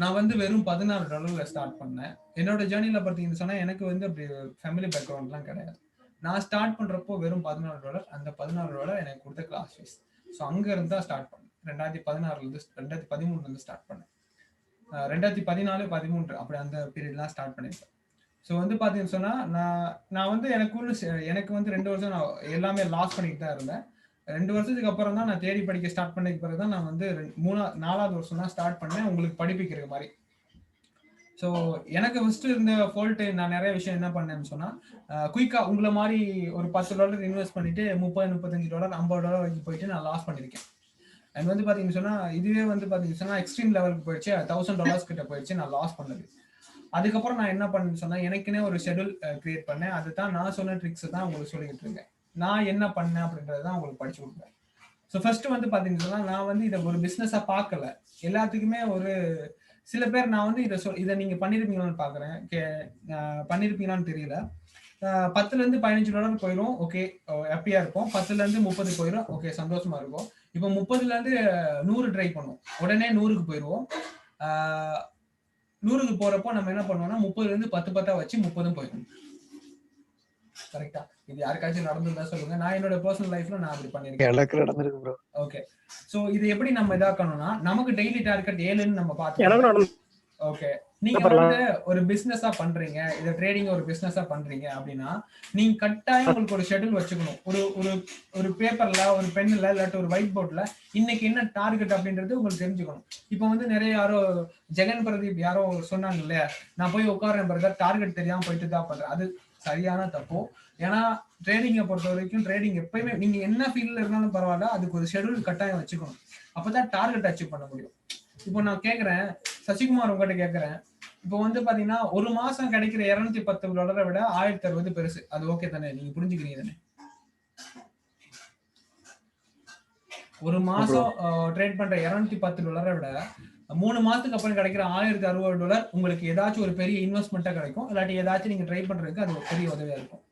நான் வந்து வெறும் $14 ஸ்டார்ட் பண்ணேன். என்னோட ஜேர்னில பார்த்தீங்கன்னு சொன்னா எனக்கு வந்து அப்படி ஃபேமிலி பேக்ரவுண்ட்லாம் கிடையாது. நான் ஸ்டார்ட் பண்றப்போ வெறும் $14. அந்த $14 எனக்கு கொடுத்த கிளாஸ் ஃபீஸ். ஸோ அங்க இருந்தா ஸ்டார்ட் பண்ணேன். 2013 இருந்து ஸ்டார்ட் பண்ணேன். 2014, 13 அப்படி அந்த பீரியட்லாம் ஸ்டார்ட் பண்ணிருக்கேன். ஸோ வந்து பாத்தீங்கன்னு சொன்னா நான் வந்து எனக்கு வந்து 2 வருஷம் நான் எல்லாமே லாஸ் பண்ணிட்டு தான் இருந்தேன். 2 வருஷத்துக்கு அப்புறம் தான் நான் தேடி படிக்க ஸ்டார்ட் பண்ண பிறகு தான் நான் வந்து 4வது வருஷம் தான் ஸ்டார்ட் பண்ணேன் உங்களுக்கு படிப்பிக்கிற மாதிரி. ஸோ எனக்கு ஃபர்ஸ்ட் இருந்த ஃபால்ட், நான் நிறைய விஷயம் என்ன பண்ணேன்னு சொன்னா குயிக்கா உங்களை மாதிரி ஒரு $10 இன்வெஸ்ட் பண்ணிட்டு $30, $35, $50 வரைக்கும் போயிட்டு நான் லாஸ் பண்ணிருக்கேன். அண்ட் வந்து பாத்தீங்கன்னு சொன்னா இதுவே வந்து பாத்தீங்கன்னு சொன்னா எக்ஸ்ட்ரீம் லெவலுக்கு போயிடுச்சு. $1000 கிட்ட போயிடுச்சு நான் லாஸ் பண்ணது. அதுக்கப்புறம் நான் என்ன பண்ணேன்னு சொன்னா எனக்குன்னே ஒரு ஷெட்யூல் கிரியேட் பண்ணேன். அதுதான் நான் சொன்ன ட்ரிக்ஸ் தான் உங்களுக்கு சொல்லிக்கிட்டு இருக்கேன். நான் என்ன பண்ணேன் அப்படின்றதான் உங்களுக்கு படிச்சு கொடுப்பேன். ஸோ ஃபர்ஸ்ட் வந்து பாத்தீங்கன்னா நான் வந்து இதை ஒரு பிசினஸா பார்க்கல. எல்லாத்துக்குமே ஒரு சில பேர் நான் வந்து இதை நீங்க பண்ணிருப்பீங்களான்னு பாக்குறேன். பண்ணிருப்பீங்களான்னு தெரியல. $10 $15 போயிடும், ஓகே ஹாப்பியா இருக்கும். $10 $30 போயிடும், ஓகே சந்தோஷமா இருக்கும். இப்போ 30 100 ட்ரை பண்ணுவோம். உடனே 100க்கு போயிடுவோம். 100க்கு போறப்போ நம்ம என்ன பண்ணுவோம்னா 30 10 வச்சு 30 போயிடும். கரெக்டா? இது யாருக்காச்சும் நடந்துருந்தா சொல்லுங்க. நான் என்னோட பர்சனல் லைஃப்ல நான் அப்படி பண்ணிருக்கேன். எனக்கு நடந்துருக்கு ப்ரோ. ஓகே, சோ இது எப்படி நம்ம இதாக்கணும்னா நமக்கு டெய்லி டார்கெட் 7ன்னு நம்ம பார்த்தோம். ஓகே, நீங்க வந்து ஒரு பிசினஸா பண்றீங்க, இத ட்ரேடிங் ஒரு பிசினஸா பண்றீங்க அப்படின்னா நீங்க கட்டாயம் உங்களுக்கு ஒரு ஷெட்யூல் வச்சுக்கணும். ஒரு ஒரு ஒரு பேப்பர்ல, ஒரு பென்ல, இல்லாட்டி ஒரு ஒயிட் போர்ட்ல இன்னைக்கு என்ன டார்கெட் அப்படின்றது உங்களுக்கு தெரிஞ்சுக்கணும். இப்போ வந்து நிறைய யாரோ ஜெகன் பிரதீப் யாரோ சொன்னாங்க இல்லையா, நான் போய் உட்கார்றேன் பிரதர், டார்கெட் தெரியாம போயிட்டு தான் பண்றேன். அது சரியான தப்பு. ஏன்னா ட்ரேடிங்கை பொறுத்த வரைக்கும் ட்ரேடிங் எப்பயுமே நீங்க என்ன ஃபீல்ட்ல இருந்தாலும் பரவாயில்ல, அதுக்கு ஒரு ஷெட்யூல் கட்டாயம் வச்சுக்கணும். அப்பதான் டார்கெட் அச்சீவ் பண்ண முடியும். இப்போ நான் கேட்கறேன் சசிகுமார், உங்ககிட்ட கேட்கறேன், இப்போ வந்து பாத்தீங்கன்னா ஒரு மாசம் கிடைக்கிற $210 விட 1060 பெருசு. அது ஓகே தானே? நீங்க புரிஞ்சுக்கிறீங்க தானே? ஒரு மாசம் ட்ரேட் பண்ற $210 விட 3 மாசத்துக்கு அப்புறம் கிடைக்கிற $1060 உங்களுக்கு ஏதாச்சும் ஒரு பெரிய இன்வெஸ்ட்மெண்ட்டா கிடைக்கும். இல்லாட்டி ஏதாச்சும் நீங்க ட்ரை பண்றதுக்கு அது ஒரு பெரிய உதவியா இருக்கும்.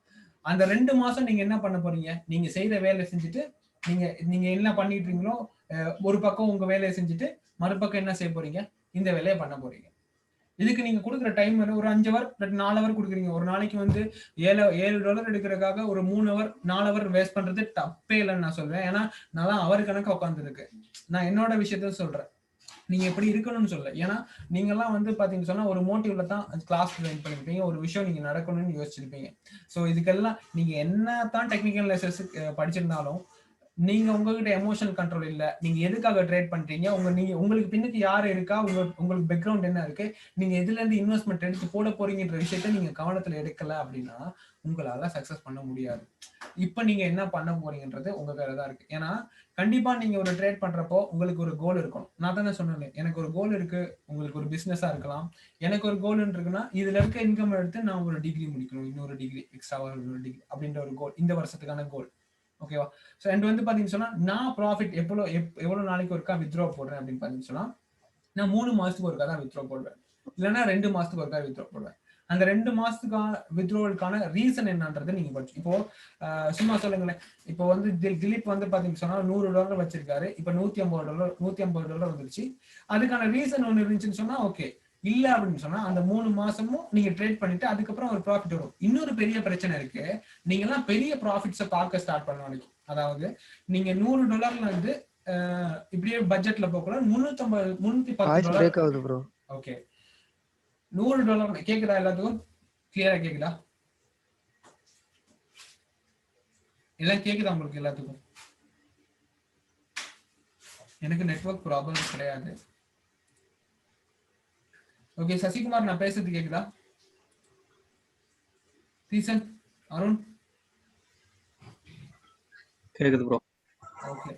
அந்த 2 மாசம் நீங்க என்ன பண்ண போறீங்க? நீங்க செய்யற வேலையை செஞ்சுட்டு நீங்க என்ன பண்ணிட்டு இருக்கீங்களோ, ஒரு பக்கம் உங்க வேலையை செஞ்சுட்டு மறுபக்கம் என்ன செய்ய போறீங்க? இந்த வேலையை பண்ண போறீங்க. இதுக்கு நீங்க கொடுக்குற டைம் ஒரு 5 ஹவர் 4 ஹவர் கொடுக்குறீங்க. ஒரு நாளைக்கு வந்து $7 எடுக்கிறதுக்காக ஒரு 3 ஹவர் 4 ஹவர் வேஸ்ட் பண்றது தப்பே இல்லைன்னு நான் சொல்றேன். ஏன்னா நான் அவர் கணக்கா உட்காந்துருக்கு. நான் என்னோட விஷயத்த சொல்றேன், நீங்க எப்படி இருக்கணும்னு சொல்ல. ஏன்னா நீங்க எல்லாம் வந்து பாத்தீங்கன்னு சொன்னா ஒரு மோட்டிவ்ல தான் கிளாஸ் ஜாயின் பண்ணிருப்பீங்க, ஒரு விஷயம் நீங்க நடக்கணும்னு யோசிச்சிருப்பீங்க. ஸோ இதுக்கெல்லாம் நீங்க என்ன தான் டெக்னிக்கல் லெசன்ஸ் படிச்சிருந்தாலும் நீங்க உங்ககிட்ட எமோஷனல் கண்ட்ரோல் இல்ல. நீங்க எதுக்காக ட்ரேட் பண்றீங்க, உங்களுக்கு பின்னுக்கு யாரு இருக்கா, உங்களுக்கு பேக்ரவுண்ட் என்ன இருக்கு, நீங்க எதுல இருந்து இன்வெஸ்ட்மெண்ட் எடுத்து போட போறீங்கன்ற விஷயத்த நீங்க கவனத்துல எடுக்கல அப்படின்னா உங்களால சக்சஸ் பண்ண முடியாது. இப்ப நீங்க என்ன பண்ண போறீங்கன்றது உங்க கையில தான் இருக்கு. ஏன்னா கண்டிப்பா நீங்க ஒரு ட்ரேட் பண்றப்போ உங்களுக்கு ஒரு கோல் இருக்கணும். நான் தானே சொன்னேன், எனக்கு ஒரு கோல் இருக்கு. உங்களுக்கு ஒரு பிசினஸா இருக்கலாம். எனக்கு ஒரு கோல் இருக்குன்னா இதுல இருக்க இன்கம் எடுத்து நான் ஒரு டிகிரி முடிக்கணும், இன்னொரு டிகிரி எக்ஸ்ட்ரா ஒரு டிகிரி அப்படின்ற ஒரு கோல், இந்த வருஷத்துக்கான கோல். ஓகேவா? ஸோ அண்ட் வந்து பாத்தீங்கன்னு சொன்னா நான் ப்ராஃபிட் எவ்வளவு நாளைக்கு ஒருக்கா வித்ட்ரா போடுறேன் அப்படின்னு பாத்தீங்கன்னு சொன்னா நான் 3 மாசத்துக்கு ஒருக்கா தான் வித்ட்ரா போடுவேன், இல்லைன்னா 2 மாசத்துக்கு ஒருக்கா வித்ட்ரா போடுவேன். அந்த 2 மாசத்துக்கான வித்ட்ரோவலுக்கான ரீசன் என்னன்றதை நீங்க படிச்சு இப்போ சும்மா சொல்லுங்களேன். இப்போ வந்து திலீப் வந்து பாத்தீங்கன்னு சொன்னா $100 வச்சிருக்காரு, இப்ப $150 வந்துருச்சு. அதுக்கான ரீசன் ஒண்ணு இருந்துச்சுன்னு சொன்னா ஓகே. இல்ல அப்படின்னு சொன்னா அந்த 3 மாசமும் நீங்க ட்ரேட் பண்ணிட்டு அதுக்கப்புறம் ஒரு ப்ராஃபிட் வரும். இன்னொரு பெரிய பிரச்சனை இருக்கு, நீங்க எல்லாம் பெரிய ப்ராஃபிட்ஸை பார்க்க ஸ்டார்ட் பண்ண வரைக்கும். அதாவது நீங்க $100 வந்து இப்படியே பட்ஜெட்ல போகல $310. ஓகே, $100 கேக்குதா? எல்லாத்துக்கும் கிளியரா கேக்குதா? எல்லாம் கேக்குதா உங்களுக்கு எல்லாத்துக்கும்? எனக்கு நெட்வொர்க் ப்ராப்ளம் கிடையாது. ஓகே, சசிகுமார் நான் பேசுறது கேக்குதா? சீசன் அருண் கேக்குது ப்ரோ. ஓகே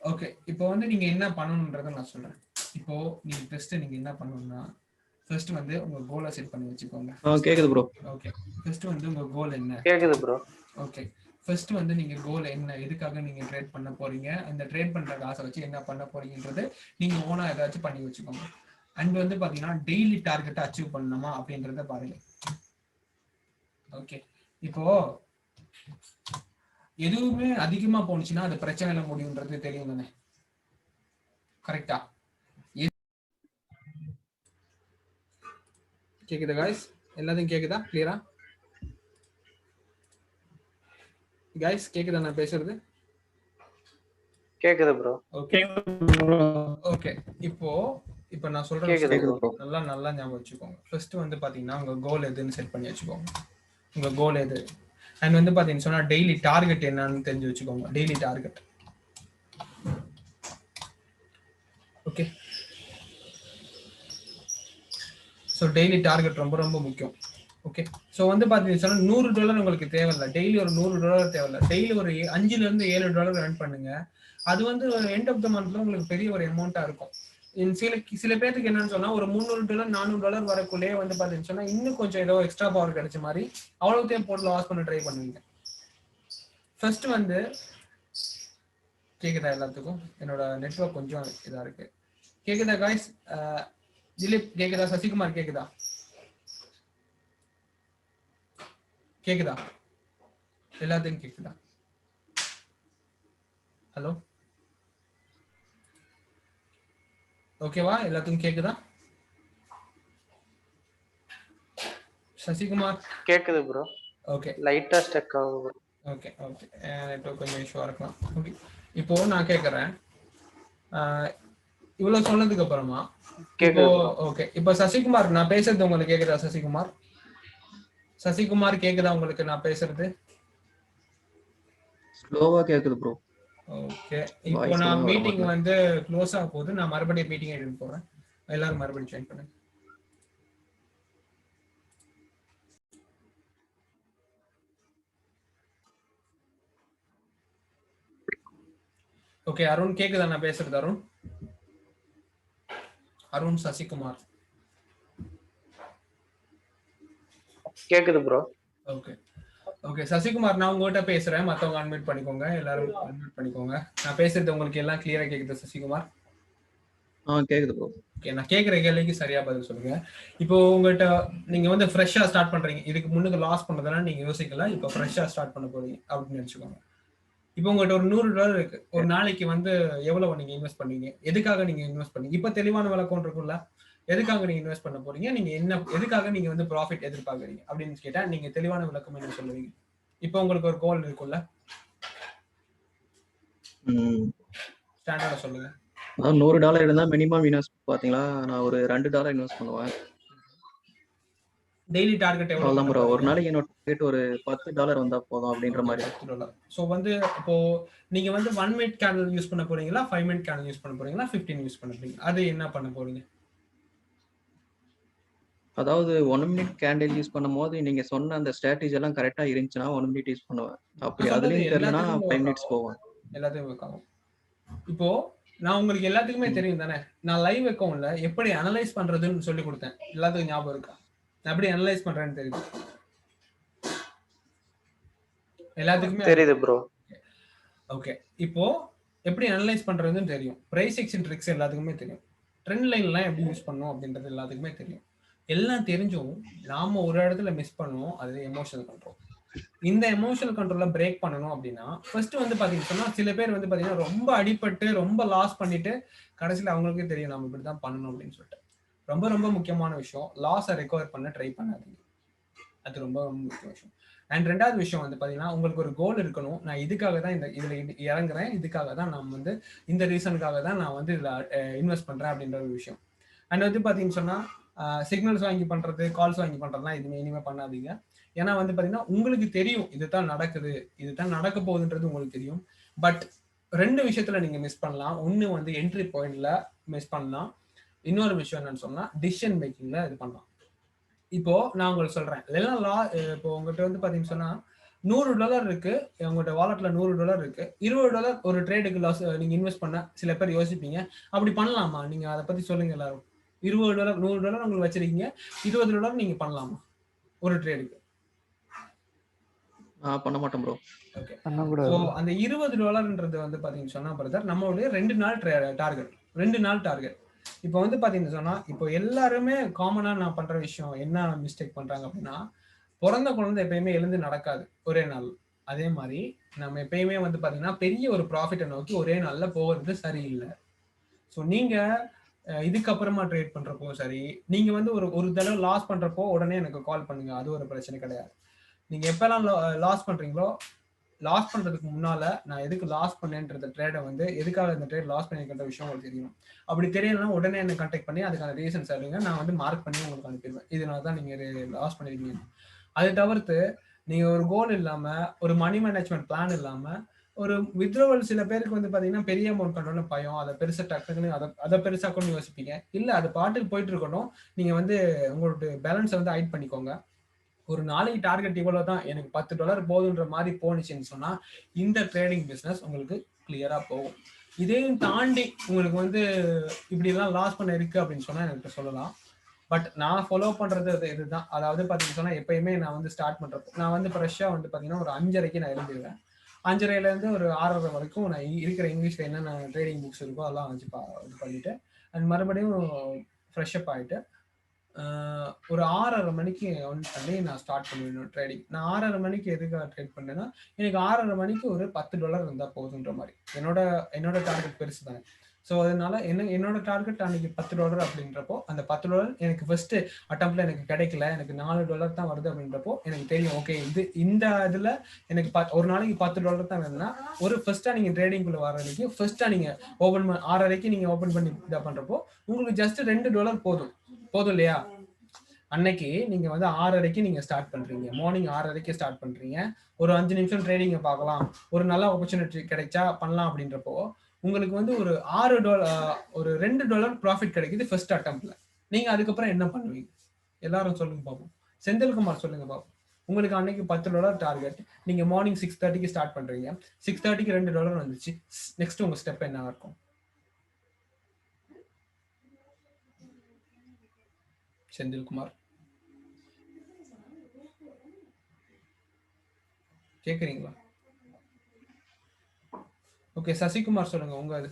ஓகே, இப்போ வந்து நீங்க என்ன பண்ணணும்ன்றதை நான் சொல்றேன். இப்போ நீங்க ஃபர்ஸ்ட் நீங்க என்ன பண்ணணும்னா ஃபர்ஸ்ட் வந்து உங்க கோலை செட் பண்ணி வச்சுக்கோங்க. கேக்குது ப்ரோ. ஓகே, ஃபர்ஸ்ட் வந்து உங்க கோல் என்ன? கேக்குது ப்ரோ. ஓகே, ஃபர்ஸ்ட் வந்து நீங்க கோல் என்ன, எதுக்காக நீங்க ட்ரேட் பண்ண போறீங்க, அந்த ட்ரேட் பண்ற காசை வச்சு என்ன பண்ண போறீங்கன்றது நீங்க ஓனா ஏதாச்சும் பண்ணி வச்சுக்கோங்க. அண்ட் வந்து பாத்தீங்கன்னா டெய்லி டார்கெட்டை அச்சீவ் பண்ணணுமா அப்படின்றத பாருங்க. ஓகே, இப்போ எதுவுமே அதிகமா போனுச்சுன்னா அது பிரச்சனைல முடியும்ன்றது தெரியும் தானே? கரெக்டா? கேக்குதா காய்ஸ்? எல்லாத்தையும் கேக்குதா? கிளியரா காய்ஸ்? கேக்குதா நான் பேசுறது? கேக்குது ப்ரோ. ஓகே ஓகே, இப்போ நான் சொல்றேன், நல்லா ஞாபகம் வச்சுக்கோங்க. ஃபர்ஸ்ட் வந்து பாத்தீங்கன்னா உங்க கோல் எதுன்னு செட் பண்ணி வச்சுக்கோங்க. உங்க கோல் எது அண்ட் வந்து பாத்தீங்கன்னா சொன்னா டெய்லி டார்கெட் என்னன்னு தெரிஞ்சு வச்சுக்கோங்க. Daily target. Okay, so daily target ரொம்ப ரொம்ப முக்கியம். ஓகே, ஸோ வந்து பாத்தீங்கன்னா சொன்னா $100 உங்களுக்கு தேவையில்லை. டெய்லி ஒரு $100 தேவையில்லை. டெய்லி ஒரு $5 to $7 ரன் பண்ணுங்க. அது வந்து எண்ட் ஆஃப் த மந்த்ல உங்களுக்கு பெரிய ஒரு அமௌண்டா இருக்கும். சில பேருக்கு என்னன்னு சொன்னா ஒரு $300 $400 வரக்குள்ளே வந்து பாத்தீங்கன்னு சொன்னா இன்னும் கொஞ்சம் ஏதோ எக்ஸ்ட்ரா பவர் கிடைச்ச மாதிரி அவ்வளவுத்தையும் போட்டு லாஸ் பண்ண ட்ரை பண்ணுவீங்க. ஃபர்ஸ்ட் வந்து கேக்குதா எல்லாத்துக்கும்? என்னோட நெட்வொர்க் கொஞ்சம் இதா இருக்கு. கேக்குதா காய்ஸ்? திலீப் கேக்குதா? சசிகுமார் கேக்குதா? கேக்குதா? எல்லாத்தையும் கேக்குதா? ஹலோ, ஓகேவா? எல்லாத்துக்கும் கேக்குதா? சசிகுமார் கேக்குது ப்ரோ. ஓகே, லைட்டா ஸ்டக் ஆகுது. ஓகே ஓகே, நெட்வொர்க் கொஞ்சம் இஷ்யூவா இருக்கலாம். ஓகே, இப்போ நான் கேக்குறேன், இவ்வளவு சொன்னதுக்கு அப்புறமா இப்போ ஓகே, இப்போ சசிகுமார் நான் பேசுறது உங்களுக்கு கேக்குதா? சசிகுமார் கேக்குதா உங்களுக்கு நான் பேசுறது? ஸ்லோவா கேக்குது ப்ரோ. ஓகே, இப்போ நான் மீட்டிங் வந்து க்ளோஸ் ஆக போகுது. நான் மறுபடியும் மீட்டிங் எடுத்து போறேன். எல்லாரும் மறுபடியும் ஜாயின் பண்ணுங்க. ஓகே, அருண் கேக்குதா நான் பேசுறது? அருண் சசிகுமார் கேக்குது ப்ரோ. ஓகே ஓகே சசிகுமார், நான் உங்ககிட்ட பேசுறேன். மத்தவங்க அன்மியூட் பண்ணிக்கோங்க. எல்லாரும் அன்மியூட் பண்ணிக்கோங்க. நான் பேசுறது உங்களுக்கு எல்லாம் கிளியரா கேக்குது சசிகுமார்? கேக்குது ப்ரோ. ஓகே, நான் கேக்குற கேள்விக்கு சரியா பதில் சொல்லுங்க. இப்போ உங்ககிட்ட நீங்க வந்து ஃப்ரெஷ்ஷா ஸ்டார்ட் பண்றீங்க. இதுக்கு முன்னுக்கு லாஸ் பண்ணதெல்லாம் நீங்க யோசிக்கல. இப்போ ஃப்ரெஷ்ஷா ஸ்டார்ட் பண்ண போறீங்க அப்படின்னு நினைச்சுக்கோங்க. இப்போ உங்ககிட்ட ஒரு $100 இருக்கு. ஒரு நாளைக்கு வந்து எவ்வளவு நீங்க இன்வெஸ்ட் பண்ணீங்க? எதுக்காக நீங்க இன்வெஸ்ட் பண்ணீங்க? இப்ப தெளிவான விளக்கம் இருக்கும்ல, எதுக்காக நீங்க இன்வெஸ்ட் பண்ண போறீங்க? நீங்க என்ன எதுக்காக நீங்க வந்து ப்ராஃபிட் எதிர்பார்க்கறீங்க அப்படின்னு கேட்டா நீங்க தெளிவான விளக்கம் என்ன சொல்லுவீங்க? இப்போ உங்களுக்கு ஒரு கோல் இருக்கும்ல, ஸ்டாண்டர்டா சொல்லுங்க. $100 இருந்தா மினிமம் இன்வெஸ்ட் பாத்தீங்களா, நான் ஒரு $2 இன்வெஸ்ட் பண்ணுவேன். டெய்லி டார்கெட் எவ்வளவு ப்ரோ? ஒரு நாளைக்கு என்னோட டார்கெட் ஒரு $10 வந்தா போதும் அப்படின்ற மாதிரி. $10. சோ வந்து இப்போ நீங்க வந்து 1 மினிட் கேண்டில் யூஸ் பண்ண போறீங்களா, 5 மினிட் கேண்டில் யூஸ் பண்ண போறீங்களா, 15 யூஸ் பண்ண போறீங்க? அது என்ன பண்ண போறீங்க? அதாவது 1 மினிட் கேண்டில் யூஸ் பண்ணும்போது நீங்க சொன்ன அந்த ஸ்ட்ராட்டஜி எல்லாம் கரெக்டா இருந்துச்சுன்னா 1 மினிட் யூஸ் பண்ணுவேன். அப்படி அதுலயும் தெரியலனா 5 மினிட்ஸ் போவேன். எல்லாத்தையும் வைக்காம. இப்போ நான் உங்களுக்கு எல்லாத்துக்குமே தெரியும் தானே, நான் லைவ் அக்கவுண்ட்ல எப்படி அனலைஸ் பண்றதுன்னு சொல்லி கொடுத்தேன். எல்லாத்துக்கும் ஞாபகம் இருக்கா? நான் எப்படி அனலைஸ் பண்றேன்னு தெரியுது? எல்லாத்துக்குமே தெரியுது ப்ரோ. ஓகே, இப்போ எப்படி அனலைஸ் பண்றதுன்னு தெரியும். பிரைஸ் ஆக்ஷன் ட்ரிக்ஸ் எல்லாத்துக்குமே தெரியும். ட்ரெண்ட் லைன்லாம் எப்படி யூஸ் பண்ணணும் அப்படின்றது எல்லாத்துக்குமே தெரியும். எல்லாம் தெரிஞ்சும் நாம ஒரு இடத்துல மிஸ் பண்ணுவோம். அது எமோஷனல் கண்ட்ரோல். இந்த எமோஷனல் கண்ட்ரோலை பிரேக் பண்ணணும் அப்படின்னா ஃபர்ஸ்ட் வந்து பாத்தீங்கன்னா சில பேர் வந்து பாத்தீங்கன்னா ரொம்ப அடிபட்டு ரொம்ப லாஸ் பண்ணிட்டு கடைசியில் அவங்களுக்கே தெரியும் நம்ம இப்படிதான் பண்ணணும் அப்படின்னு சொல்லிட்டு. ரொம்ப ரொம்ப முக்கியமான விஷயம், லாஸை ரெக்கவர் பண்ண ட்ரை பண்ணாதீங்க. அது ரொம்ப ரொம்ப முக்கிய விஷயம். அண்ட் ரெண்டாவது விஷயம் வந்து பாத்தீங்கன்னா உங்களுக்கு ஒரு கோல் இருக்கணும். நான் இதுக்காக தான் இதுல இறங்குறேன், இதுக்காக தான் நான் வந்து இந்த ரீசனுக்காக தான் நான் வந்து இதுல இன்வெஸ்ட் பண்றேன் அப்படின்ற ஒரு விஷயம். அண்ட் வந்து பாத்தீங்கன்னு சொன்னா சிக்னல்ஸ் வாங்கி பண்றது, கால்ஸ் வாங்கி பண்றதுலாம் எதுவுமே இனிமே பண்ணாதீங்க. ஏன்னா வந்து பாத்தீங்கன்னா உங்களுக்கு தெரியும் இதுதான் நடக்குது, இதுதான் நடக்க போகுதுன்றது உங்களுக்கு தெரியும். பட் 2 விஷயத்துல நீங்க மிஸ் பண்ணலாம். ஒண்ணு வந்து என்ட்ரி பாயிண்ட்ல மிஸ் பண்ணலாம். இன்னொரு விஷயம் என்னன்னு சொன்னா டிசிஷன் மேக்கிங்ல இது பண்ணலாம். இப்போ நான் உங்களுக்கு சொல்றேன், இப்போ உங்ககிட்ட வந்து பாத்தீங்கன்னு சொன்னா $100 இருக்கு, உங்கள்கிட்ட வாலெட்ல $100 இருக்கு. $20 ஒரு ட்ரேடுக்கு லாஸ் நீங்க இன்வெஸ்ட் பண்ண சில பேர் யோசிப்பீங்க, அப்படி பண்ணலாமா? நீங்க அதை பத்தி சொல்லுங்க எல்லாரும். $20 $100 உங்களுக்கு வச்சிருக்கீங்க, $20 நீங்க பண்ணலாமா ஒரு ட்ரேடுக்கு? பண்ண மாட்டேன் ப்ரோ. ஓகே, சோ அந்த $20ன்றது வந்து பாத்தீங்கன்னு சொன்னா பிரதர் நம்மளுடைய 2 நாள் டார்கெட். 2 நாள் டார்கெட். இப்போ வந்து பாத்தீங்கன்னு சொன்னா இப்போ எல்லாருமே காமனா நான் பண்ற விஷயம் என்ன மிஸ்டேக் பண்றாங்க அப்படின்னா, பிறந்த குழந்தை எப்பயுமே எழுந்து நடக்காது ஒரே நாள். அதே மாதிரி நம்ம எப்பயுமே வந்து பாத்தீங்கன்னா பெரிய ஒரு ப்ராஃபிட்டை நோக்கி ஒரே நாள்ல போகிறது சரியில்லை. ஸோ நீங்க இதுக்கப்புறமா ட்ரேட் பண்றப்போ சரி, நீங்க வந்து ஒரு தடவை லாஸ் பண்றப்போ உடனே எனக்கு கால் பண்ணுங்க. அது ஒரு பிரச்சனை கிடையாது. நீங்க எப்பெல்லாம் லாஸ் பண்றீங்களோ, லாஸ் பண்றதுக்கு முன்னால நான் எதுக்கு லாஸ் பண்ணேன்ற ட்ரேடை வந்து எதுக்காக இந்த ட்ரேட் லாஸ் பண்ணிக்கிற விஷயம் உங்களுக்கு தெரியும். அப்படி தெரியலன்னா உடனே என்ன கான்டாக்ட் பண்ணி அதுக்கான ரீசன் சொல்லுங்க, நான் வந்து மார்க் பண்ணி உங்களுக்கு அனுப்பிடுவேன். இதனால தான் நீங்க லாஸ் பண்ணிருக்கீங்க. அதை தவிர்த்து நீங்க ஒரு கோல் இல்லாம, ஒரு மணி மேனேஜ்மெண்ட் பிளான் இல்லாம, ஒரு வித்ட்ராவல் சில பேருக்கு வந்து பாத்தீங்கன்னா பெரிய அமௌண்ட் கண்டோன்னு பயம், அதை பெருசா டக்குன்னு அதை பெருசாக்கணும்னு யோசிப்பீங்க. இல்ல அது பாட்டுக்கு போயிட்டு இருக்கணும். நீங்க வந்து உங்களோட பேலன்ஸை வந்து ஹைட் பண்ணிக்கோங்க. ஒரு நாளைக்கு டார்கெட் இவ்வளவுதான், எனக்கு $10 போதுன்ற மாதிரி போனுச்சுன்னு சொன்னா இந்த ட்ரேடிங் பிசினஸ் உங்களுக்கு கிளியரா போகும். இதையும் தாண்டி உங்களுக்கு வந்து இப்படி எல்லாம் லாஸ் பண்ண இருக்கு அப்படின்னு சொன்னா எனக்கு சொல்லலாம். பட் நான் ஃபாலோ பண்றது இதுதான். அதாவது பாத்தீங்கன்னா சொன்னா எப்பயுமே நான் வந்து ஸ்டார்ட் பண்றப்போ நான் வந்து ஃப்ரெஷ்ஷா வந்து பாத்தீங்கன்னா ஒரு 5:30க்கு நான் எழுந்திருவேன். 5:30ல இருந்து ஒரு 6:30 வரைக்கும் நான் இருக்கிற இங்கிலீஷ்ல என்னென்ன ட்ரேடிங் புக்ஸ் இருக்கோ அதெல்லாம் வச்சு இது பண்ணிட்டு அண்ட் மறுபடியும் ஃப்ரெஷ்அப் ஆயிட்டு ஒரு 6:30 மணிக்கு ஒன் பண்ணி நான் ஸ்டார்ட் பண்ணிடணும் ட்ரேடிங். நான் 6:30 மணிக்கு எதுக்காக ட்ரேட் பண்ணேன்னா எனக்கு 6:30 மணிக்கு ஒரு $10 இருந்தால் போதுன்ற மாதிரி என்னோட டார்கெட் பெருசு தானே. ஸோ அதனால என்னோட டார்கெட் அன்னைக்கு $10 அப்படின்றப்போ அந்த $10 எனக்கு ஃபர்ஸ்ட் அட்டம்ப்ட்ல எனக்கு கிடைக்கல, எனக்கு $4 தான் வருது அப்படின்றப்போ எனக்கு தெரியும் ஓகே இந்த இதுல எனக்கு ஒரு நாளைக்கு $10 தான் வேணும்னா ஒரு ஃபர்ஸ்டா நீங்க ட்ரேடிங்குள்ள வர வரைக்கும் ஃபர்ஸ்டா நீங்க ஓபன் 6:30 நீங்க ஓபன் பண்ணி இதை பண்றப்போ உங்களுக்கு ஜஸ்ட் $2 போதும் இல்லையா? அன்னைக்கு நீங்க வந்து 6:30 நீங்க ஸ்டார்ட் பண்றீங்க, மார்னிங் 6:30 ஸ்டார்ட் பண்றீங்க, ஒரு 5 நிமிஷம் ட்ரேடிங்க பார்க்கலாம், ஒரு நல்ல ஆப்பர்ச்சுனிட்டி கிடைச்சா பண்ணலாம் அப்படின்றப்போ உங்களுக்கு வந்து ஒரு ஒரு $2 ப்ராஃபிட் கிடைக்குது ஃபர்ஸ்ட் அட்டம்ப்ட்ல. நீங்க அதுக்கப்புறம் என்ன பண்ணுவீங்க? எல்லாரும் சொல்லுங்க பாப்போம். செந்தில்குமார் சொல்லுங்க பாப்போம். உங்களுக்கு அன்னைக்கு $10 டார்கெட், நீங்க மார்னிங் 6:30 ஸ்டார்ட் பண்றீங்க, 6:30 $2 வந்துச்சு. நெக்ஸ்ட் உங்க ஸ்டெப் என்ன இருக்கும்? செந்தில்குமார் கேக்குறீங்களா? ஓகே, சசிகுமார் சொல்லுங்க உங்க அது.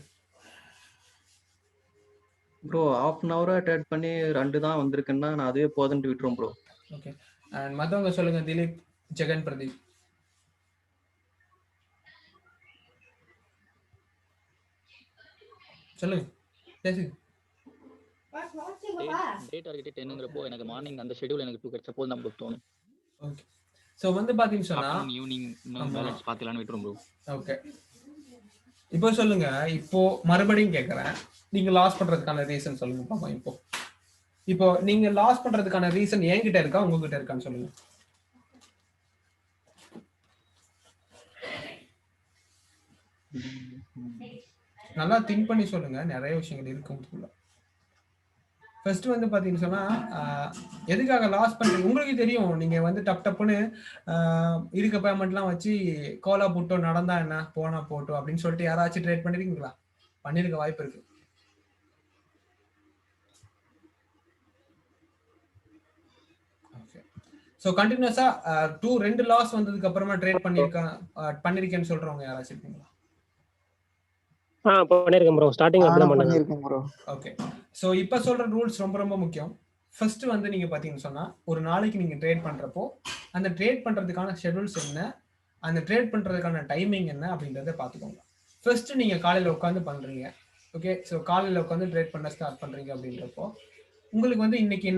Bro half an hour trade பண்ணி 2 தான் வந்திருக்குன்னா நான் அதுவே போதும்னு விட்டுரும் ப்ரோ. ஓகே, அண்ட் மத்தவங்க சொல்லுங்க. திலீப், ஜெகன், பிரதீப் சொல்லுங்க, பேசுங்க. டே டார்கெட் 10ங்கறப்போ எனக்கு மார்னிங் அந்த ஷெட்யூல் எனக்கு 2 கிடைச்ச போது நமக்கு தோணும். ஓகே, சோ வந்து பாத்தீங்கன்னா சொன்னா ஈவினிங் பேலன்ஸ் பாத்துக்கலாம் விட்டுரும் ப்ரோ. ஓகே, இப்போ சொல்லுங்க. இப்போ மறுபடியும் கேக்குறேன், நீங்க லாஸ் பண்றதுக்கான ரீசன் சொல்லுங்க பாப்போம். இப்போ நீங்க லாஸ் பண்றதுக்கான ரீசன் என்கிட்ட இருக்கா உங்ககிட்ட இருக்கான்னு சொல்லுங்க. நல்லா திங்க் பண்ணி சொல்லுங்க, நிறைய விஷயங்கள் இருக்கு. ஃபர்ஸ்ட் வந்து பாத்தீங்கன்னு சொன்னா எதுக்காக லாஸ் பண்றீங்க உங்களுக்கு தெரியும். நீங்க வந்து டப்புன்னு இருக்க பேமெண்ட்லாம் வச்சு கோலா போட்டோ நடந்தா என்ன போனா போட்டோ அப்படின்னு சொல்லிட்டு யாராச்சும் ட்ரேட் பண்ணிருக்கீங்களா? பண்ணிருக்க வாய்ப்பு இருக்கு. ஸோ கண்டினியூஸா 2 லாஸ் வந்ததுக்கு அப்புறமா ட்ரேட் பண்ணிருக்கேன்னு சொல்றவங்க யாராச்சும் இருக்கீங்களா? பண்ணிருக்கேன் ப்ரோ. ஸ்டார்டிங்ல அப்படிதான் பண்ணிருக்கேன் ப்ரோ. ஓகே, சோ இப்போ சொல்ற ரூல்ஸ் ரொம்ப ரொம்ப முக்கியம். ஃபர்ஸ்ட் வந்து நீங்க பாத்தீங்கன்னு சொன்னா ஒரு நாளைக்கு நீங்க ட்ரேட் பண்றப்போ அந்த ட்ரேட் பண்றதுக்கான ஷெட்யூல்ஸ் என்ன, அந்த ட்ரேட் பண்றதுக்கான டைமிங் என்ன அப்படின்றத பாத்துக்கோங்க. ஃபர்ஸ்ட் நீங்க காலையில உட்காந்து பண்றீங்க. ஓகே, ஸோ காலையில உட்காந்து ட்ரேட் பண்ண ஸ்டார்ட் பண்றீங்க அப்படின்றப்போ உங்களுக்கு வந்து இன்னைக்கு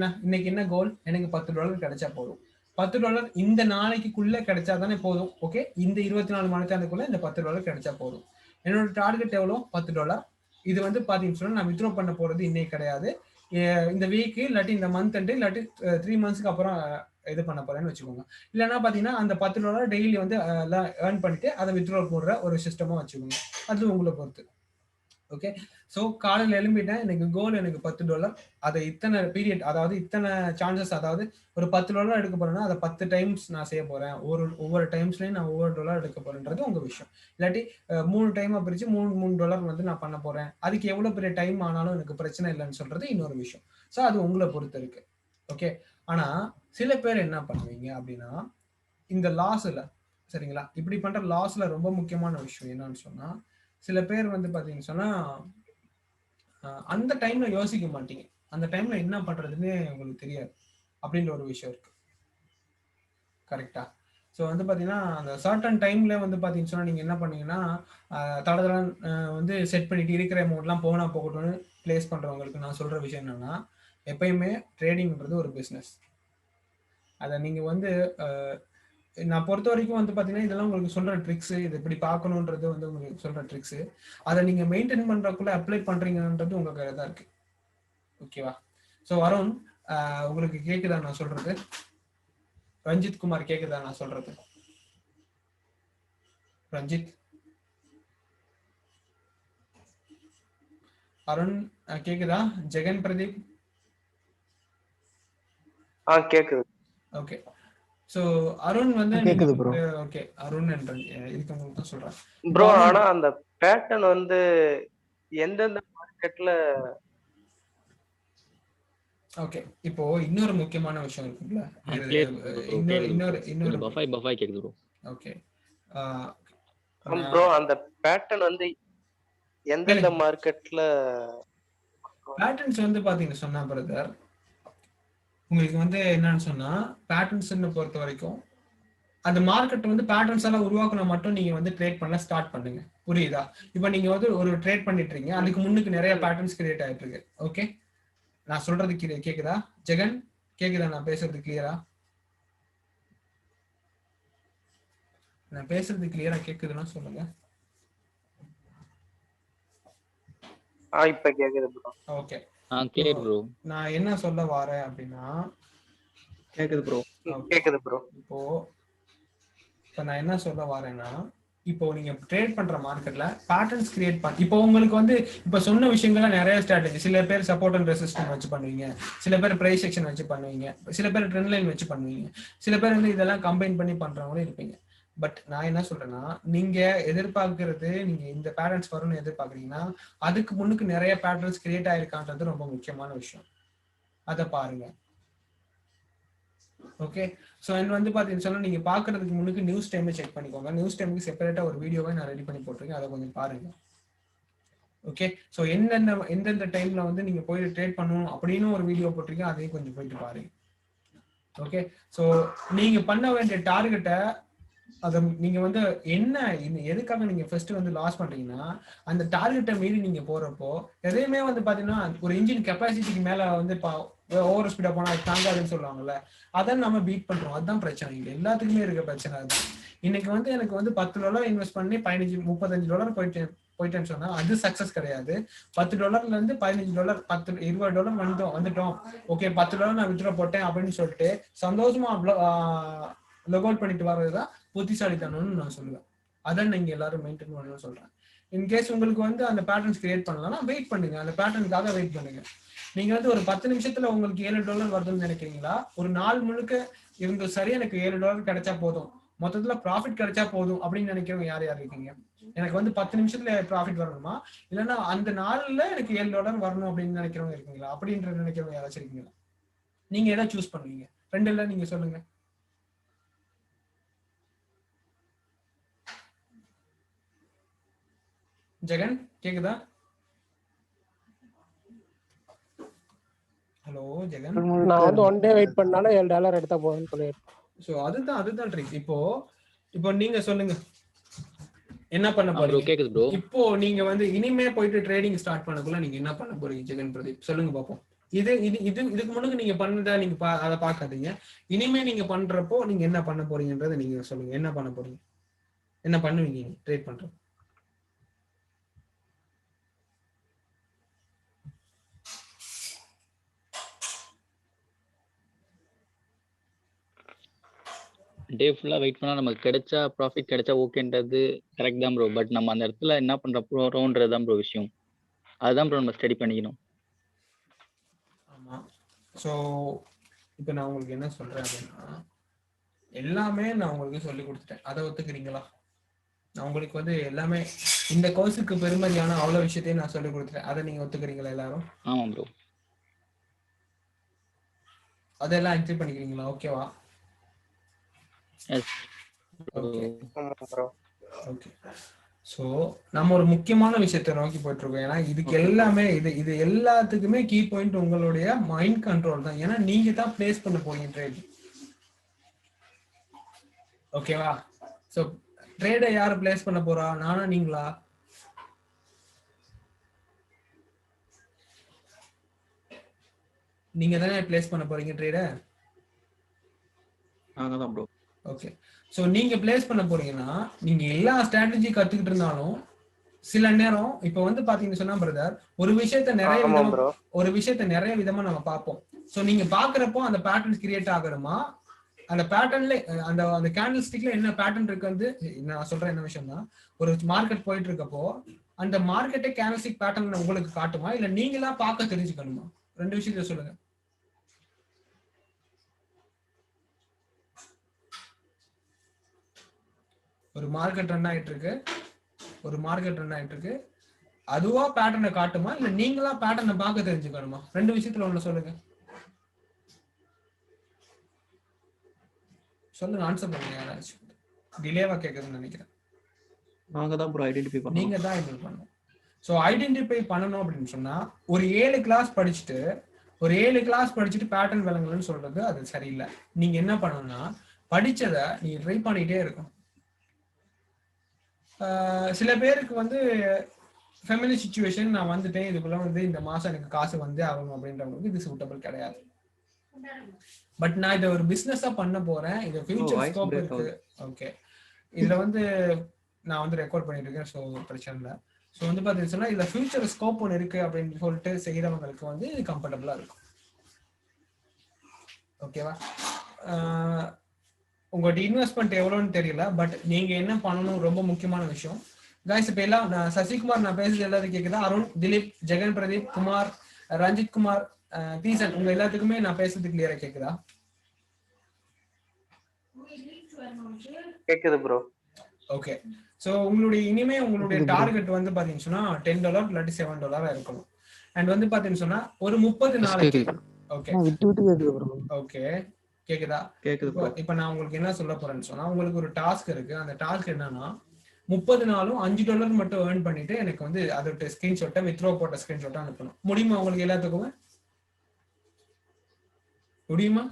என்ன கோல், எனக்கு $10 கிடைச்சா போதும். $10 இந்த நாளைக்குள்ள கிடைச்சா தானே போதும். ஓகே, இந்த 24 மணி நேரத்துக்குள்ள இந்த $10 கிடைச்சா போதும். என்னோட டார்கெட் எவ்வளோ? $10. இது வந்து பாத்தீங்கன்னு சொன்னா நான் வித்ட்ரா பண்ண போறது இன்னைக்கு கிடையாது, இந்த வீக் இல்லாட்டி இந்த மந்த் இல்லாட்டி 3 மந்த்ஸ்க்கு அப்புறம் இது பண்ண போறேன்னு வச்சுக்கோங்க. இல்லைன்னா பாத்தீங்கன்னா அந்த $10 டெய்லி வந்து ஏர்ன் பண்ணிட்டு அதை வித்ட்ரா போடுற ஒரு சிஸ்டமா வச்சுக்கோங்க. அது உங்களை பொறுத்து. ஓகே, ஸோ காலையில் எழும்பிட்டேன், எனக்கு கோல் எனக்கு $10. அதை இத்தனை பீரியட், அதாவது இத்தனை சான்சஸ், அதாவது ஒரு $10 எடுக்க போறேன்னா அதை 10 டைம்ஸ் நான் செய்ய போறேன். ஒவ்வொரு டைம்ஸ்லயும் நான் ஒவ்வொரு $1 எடுக்க போறேன்றது உங்க விஷயம். இல்லாட்டி 3 டைமா பிரிச்சு $3 வந்து நான் பண்ண போறேன், அதுக்கு எவ்வளவு பெரிய டைம் ஆனாலும் எனக்கு பிரச்சனை இல்லைன்னு சொல்றது இன்னொரு விஷயம். ஸோ அது உங்களை பொறுத்து இருக்கு. ஓகே, ஆனா சில பேர் என்ன பண்ணுவீங்க அப்படின்னா இந்த லாஸ்ல, சரிங்களா, இப்படி பண்ற லாஸ்ல ரொம்ப முக்கியமான விஷயம் என்னன்னு சொன்னா சில பேர் வந்து பாத்தீங்கன்னு சொன்னா அந்த டைம்ல யோசிக்க மாட்டீங்க, அந்த டைம்ல என்ன பண்றதுன்னு உங்களுக்கு தெரியாது அப்படின்ற ஒரு விஷயம் இருக்கு. கரெக்டா? ஸோ வந்து பாத்தீங்கன்னா அந்த சர்டன் டைம்ல வந்து பாத்தீங்கன்னு சொன்னா நீங்க என்ன பண்ணீங்கன்னா தடதெல்லாம் வந்து செட் பண்ணிட்டு இருக்கிற அமௌண்ட்லாம் போனா போகட்டும்னு பிளேஸ் பண்றவங்களுக்கு நான் சொல்ற விஷயம் என்னன்னா, எப்பயுமே ட்ரேடிங்ன்றது ஒரு பிஸ்னஸ். அதை நீங்க வந்து நான் பொறுத்த வரைக்கும் வந்து பாத்தீங்கன்னா இதெல்லாம் உங்களுக்கு சொல்ற ட்ரிக்ஸ், இது இப்படி பார்க்கணுன்றது வந்து உங்களுக்கு சொல்ற ட்ரிக்ஸ், அதை நீங்க மெயின்டைன் பண்றதுக்குள்ள அப்ளை பண்றீங்கன்றது உங்க கையில தான் இருக்கு. ஓகேவா? ஸோ அருண், உங்களுக்கு கேக்குதா நான் சொல்றது? ரஞ்சித் குமார் கேக்குதா நான் சொல்றது? ரஞ்சித், அருண் கேக்குதா? ஜெகன், பிரதீப் கேக்குது. ஓகே, சோ அருண் வந்து கேக்குது ப்ரோ. ஓகே, அருண் என்ற இருக்கவங்களுக்கு தான் சொல்றேன் ப்ரோ. ஆனா அந்த பேட்டர்ன் வந்து எந்தெந்த மார்க்கெட்ல? ஓகே, இப்போ இன்னொரு முக்கியமான விஷயம் இருக்குல்ல, இன்னொரு பஃபாய் கேக்குது ப்ரோ. ஓகே ப்ரோ, அந்த பேட்டர்ன் வந்து எந்தெந்த மார்க்கெட்ல? பேட்டர்ன்ஸ் வந்து பாத்தீங்கன்னா சொன்னா பிரதர், உங்களுக்கு வந்து என்னன்னு சொன்னா பேட்டர்ன்ஸ் பொறுத்த வரைக்கும் அந்த மார்க்கெட் வந்து பேட்டர்ன்ஸ் எல்லாம் உருவாக்குனா மட்டும் நீங்க வந்து ட்ரேட் பண்ண ஸ்டார்ட் பண்ணுங்க. புரியுதா? இப்போ நீங்க வந்து ஒரு ட்ரேட் பண்ணிட்டு இருக்கீங்க, அதுக்கு முன்னுக்கு நிறைய பேட்டர்ன்ஸ் கிரியேட் ஆயிட்டு இருக்கு. ஓகே, நான் சொல்றது கேக்குதா ஜெகன்? கேக்குதா நான் பேசுறது கிளியரா? நான் பேசுறது கிளியரா கேக்குதுன்னா சொல்லுங்க. இப்ப கேக்குது ப்ரோ. ஓகே, கேக்குது ப்ரோ. நான் என்ன சொல்ல வரேன் அப்படின்னா, கேக்குது ப்ரோ. கேக்குது ப்ரோ. இப்போ நான் என்ன சொல்ல வரேன்னா, இப்போ நீங்க ட்ரேட் பண்ற மார்க்கெட்ல பேட்டர்ன்ஸ் கிரியேட் பண்ண, இப்போ உங்களுக்கு வந்து இப்ப சொன்ன விஷயங்கள்ல நிறைய ஸ்ட்ராட்டஜி, சில பேர் சப்போர்ட் அண்ட் ரெசிஸ்டன்ஸ் வச்சு பண்ணுவீங்க, சில பேர் பிரைஸ் செக்ஷன் வச்சு பண்ணுவீங்க, சில பேர் ட்ரெண்ட் லைன் வச்சு பண்ணுவீங்க, சில பேர் வந்து இதெல்லாம் கம்பைன் பண்ணி பண்றவங்களும் இருப்பீங்க. பட் நான் என்ன சொல்றேன்னா, நீங்க எதிர்பார்க்கறது, நீங்க இந்த பேட்டர்ன்ஸ் வரும்னு எதிர்பார்க்கறீங்கன்னா அதுக்கு முன்னுக்கு நிறைய பேட்டர்ன்ஸ் கிரியேட் ஆயிருக்கான்றது ரொம்ப முக்கியமான விஷயம். அதை பாருங்க. ஓகே, ஸோ அண்ட் வந்து பார்த்தீங்கன்னு சொன்னா, நீங்க பாக்குறதுக்கு முன்னுக்கு நியூஸ் டைம் செக் பண்ணிக்கோங்க. நியூஸ் டைமுக்கு செப்பரேட்டா ஒரு வீடியோவை நான் ரெடி பண்ணி போட்டிருக்கேன், அதை கொஞ்சம் பாருங்க. ஓகே, ஸோ எந்தெந்த டைம்ல வந்து நீங்க போயிட்டு ட்ரேட் பண்ணணும் அப்படின்னு ஒரு வீடியோ போட்டிருக்கேன், அதையும் கொஞ்சம் போயிட்டு பாருங்க. ஓகே, ஸோ நீங்க பண்ண வேண்டிய டார்கெட்டை, அதை நீங்க வந்து என்ன எதுக்காக நீங்க ஃபர்ஸ்ட் வந்து லாஸ் பண்றீங்கன்னா, அந்த டார்கெட்டை மீறி நீங்க போறப்போ எதையுமே வந்து பாத்தீங்கன்னா ஒரு இன்ஜின் கெப்பாசிட்டிக்கு மேல வந்து ஓவர் ஸ்பீடா போனா அது தாங்காதுன்னு சொல்லுவாங்கல்ல, அதான் நம்ம பீட் பண்றோம். அதுதான் பிரச்சனை. இல்லை, எல்லாத்துக்குமே இருக்க பிரச்சனை அதுதான். இன்னைக்கு வந்து எனக்கு வந்து $10 இன்வெஸ்ட் பண்ணி $35 போயிட்டேன்னு சொன்னா அது சக்சஸ் கிடையாது. $10 இருந்து $15 $20 வந்துட்டோம், ஓகே $10 நான் வித்ட்ரா போட்டேன் அப்படின்னு சொல்லிட்டு சந்தோஷமா லொக் அவுட் பண்ணிட்டு வர்றதுதான் புத்திசாலித்தனம்னு நான் சொல்லுவேன். அதான் நீங்க எல்லாரும் மெயின்டைன் பண்ணணும்னு சொல்றேன். இன்கேஸ் உங்களுக்கு வந்து அந்த பேட்டர்ன்ஸ் கிரியேட் பண்ணலாம்னா வெயிட் பண்ணுங்க, அந்த பேட்டர்னுக்காக வெயிட் பண்ணுங்க. நீங்க வந்து ஒரு 10 நிமிஷத்துல உங்களுக்கு $7 வருதுன்னு நினைக்கிறீங்களா? ஒரு நாள் முழுக்க இருந்து சரி எனக்கு $7 கிடைச்சா போதும், மொத்தத்துல ப்ராஃபிட் கிடைச்சா போதும் அப்படின்னு நினைக்கிறவங்க யார் யார் இருக்கீங்க? எனக்கு வந்து 10 நிமிஷத்துல ப்ராஃபிட் வரணுமா, இல்லைன்னா அந்த நாள்ல எனக்கு $7 வரணும் அப்படின்னு நினைக்கிறவங்க இருக்கீங்களா? அப்படின்ற நினைக்கிறவங்க யாராச்சும் இருக்கீங்களா? நீங்க எதை சூஸ் பண்ணுவீங்க? ரெண்டுல நீங்க சொல்லுங்க. ஜெகன் கேக்குதா? ஹலோ ஜெகன். நான் வந்து 1 டே வெயிட் பண்ணாலும் $7 எடுத்தா போதும்னு சொல்லிருக்கேன். சோ அதுதான் ட்ரிக். இப்போ நீங்க சொல்லுங்க என்ன பண்ண போறீங்க? கேக்குது ப்ரோ. இப்போ நீங்க வந்து இனிமே போயிட்டு ட்ரேடிங் ஸ்டார்ட் பண்ணக்குள்ள நீங்க என்ன பண்ண போறீங்க ஜெகன் பிரதீப்? சொல்லுங்க பாப்போம். இதுக்கு முன்னாடி நீங்க பண்ணதா நீங்க அதை பார்க்காதீங்க. இனிமே நீங்க பண்றப்போ நீங்க என்ன பண்ண போறீங்கன்றதை நீங்க சொல்லுங்க. என்ன பண்ண போறீங்க, என்ன பண்ணுவீங்க ட்ரேட் பண்ற? டே ஃபுல்லா வெயிட் பண்ணா நமக்கு கிடைச்சா ப்ராஃபிட் கிடைச்சா ஓகேன்றது கரெக்ட் தான் ப்ரோ. பட் நம்ம அந்த இடத்துல என்ன பண்ற போறோம்ன்றது தான் ப்ரோ விஷயம். அதுதான் ப்ரோ நம்ம ஸ்டடி பண்ணிக்கணும். ஆமா, ஸோ இப்போ நான் உங்களுக்கு என்ன சொல்றேன் அப்படின்னா, எல்லாமே நான் உங்களுக்கு சொல்லி கொடுத்துட்டேன், அதை ஒத்துக்கிறீங்களா? நான் உங்களுக்கு வந்து எல்லாமே இந்த கோர்ஸுக்கு பெருமதியான அவ்வளவு விஷயத்தையும் நான் சொல்லி கொடுத்துட்டேன், அதை நீங்க ஒத்துக்கிறீங்களா எல்லாரும்? ஆமா ப்ரோ. அதெல்லாம் அக்செப்ட் பண்ணிக்கிறீங்களா? ஓகேவா? ஓகே, ஸோ நம்ம ஒரு முக்கியமான விஷயத்தை நோக்கி போயிட்டு இருக்கோம். ஏன்னா இதுக்கு எல்லாமே இது எல்லாத்துக்குமே கீ பாயிண்ட் உங்களுடைய மைண்ட் கண்ட்ரோல் தான். ஏன்னா நீங்க தான் பிளேஸ் பண்ண போறீங்க ட்ரேட். ஓகேவா? ஸோ ட்ரேடை யாரு பிளேஸ் பண்ண போறா? நானா நீங்களா? நீங்க தானே பிளேஸ் பண்ண போறீங்க ட்ரேட. நாங்க தான் ப்ரோ. ஓகே, ஸோ நீங்க பிளேஸ் பண்ண போறீங்கன்னா நீங்க எல்லா ஸ்ட்ராட்டஜி கத்துக்கிட்டு இருந்தாலும் சில நேரம் இப்போ வந்து பாத்தீங்கன்னு சொன்னா பிரதர், ஒரு விஷயத்த நிறைய விதமா நம்ம பார்ப்போம். ஸோ நீங்க பாக்குறப்போ அந்த பேட்டர்ன்ஸ் கிரியேட் ஆகணுமா, அந்த பேட்டர்ன்ல அந்த கேண்டில் ஸ்டிக்ல என்ன பேட்டர்ன் இருக்கு வந்து நான் சொல்றேன் என்ன விஷயம்னா, ஒரு மார்க்கெட் போயிட்டு இருக்கப்போ அந்த மார்க்கெட்டே கேண்டில் ஸ்டிக் பேட்டர்ன் உங்களுக்கு காட்டுமா, இல்ல நீங்களா பார்க்க தெரிஞ்சுக்கணுமா? ரெண்டு விஷயத்த சொல்லுங்க. ஒரு மார்க்கெட் ரன் ஆயிட்டு இருக்கு, அதுவா பேட்டர்னை காட்டுமா, இல்ல நீங்களா பேட்டர்னை பார்க்க தெரிஞ்சுக்கணுமா? ரெண்டு விஷயத்துல ஒண்ணு சொல்லுங்க. சொல்லுங்க, ஆன்சர் பண்ணுங்க. யாராச்சும் டிலேவா கேக்குதுன்னு நினைக்கிறேன். நாங்க தான் ப்ரோ ஐடென்டிஃபை பண்ணணும். நீங்க தான் ஐடென்டிஃபை பண்ணணும். ஸோ ஐடென்டிஃபை பண்ணணும் அப்படின்னு சொன்னா ஒரு 7 கிளாஸ் படிச்சுட்டு பேட்டர்ன் விளங்கலன்னு சொல்றது அது சரியில்லை. நீங்க என்ன பண்ணணும்னா படிச்சதை நீ ட்ரை பண்ணிட்டே இருக்கும். சில பேருக்கு வந்து ஃபேமிலி சிச்சுவேஷன், நான் வந்துட்டேன் இதுக்குள்ள வந்து இந்த மாசம் எனக்கு காசு வந்து ஆகணும் அப்படின்றவங்களுக்கு இது சூட்டபிள் கிடையாது. பட் நான் இதை ஒரு பிசினஸா பண்ண போறேன், இது ஃபியூச்சர் ஸ்கோப் இருக்கு. ஓகே, இதுல வந்து நான் வந்து ரெக்கார்ட் பண்ணிட்டு இருக்கேன், ஸோ பிரச்சனை இல்லை. ஸோ வந்து பார்த்தீங்கன்னா இதுல ஃபியூச்சர் ஸ்கோப் ஒன்று இருக்கு அப்படின்னு சொல்லிட்டு செய்யறவங்களுக்கு வந்து இது கம்ஃபர்டபுளா இருக்கும். ஓகேவா? உங்களோட இன்வெஸ்ட்மெண்ட் எவ்வளோன்னு தெரியல, பட் நீங்க என்ன பண்ணணும் ரொம்ப முக்கியமான விஷயம். கைஸ் இப்ப எல்லாம் சசிகுமார் நான் பேசுறது எல்லாரும் கேக்குதா? அருண், திலீப், ஜெகன் பிரதீப், குமார், ரஞ்சித் குமார், தீசன், உங்க எல்லாத்துக்குமே நான் பேசுறது கிளியரா கேக்குதா? கேக்குது ப்ரோ. ஓகே, சோ உங்களுடைய இனிமே உங்களுடைய டார்கெட் வந்து பாத்தீங்கன்னா $10 இல்லாட்டி $7 இருக்கணும். அண்ட் வந்து பாத்தீங்கன்னா சொன்னா ஒரு 30 நாளைக்கு. ஓகே ஓகே, கேக்குதா? இப்ப நான் உங்களுக்கு என்ன சொல்ல போறேன்னு சொன்னா, உங்களுக்கு ஒரு டாஸ்க் இருக்கு. அந்த டாஸ்க் என்னன்னா 30 நாளும் $5 மட்டும் ஏர்ன் பண்ணிட்டு எனக்கு வந்து அதோட ஸ்கிரீன்ஷாட்டை வித்ட்ரா போட்ட ஸ்கிரீன்ஷாட்டை அனுப்பணும். முடியுமா உங்களுக்கு எல்லாத்துக்குமே? முடியுமா?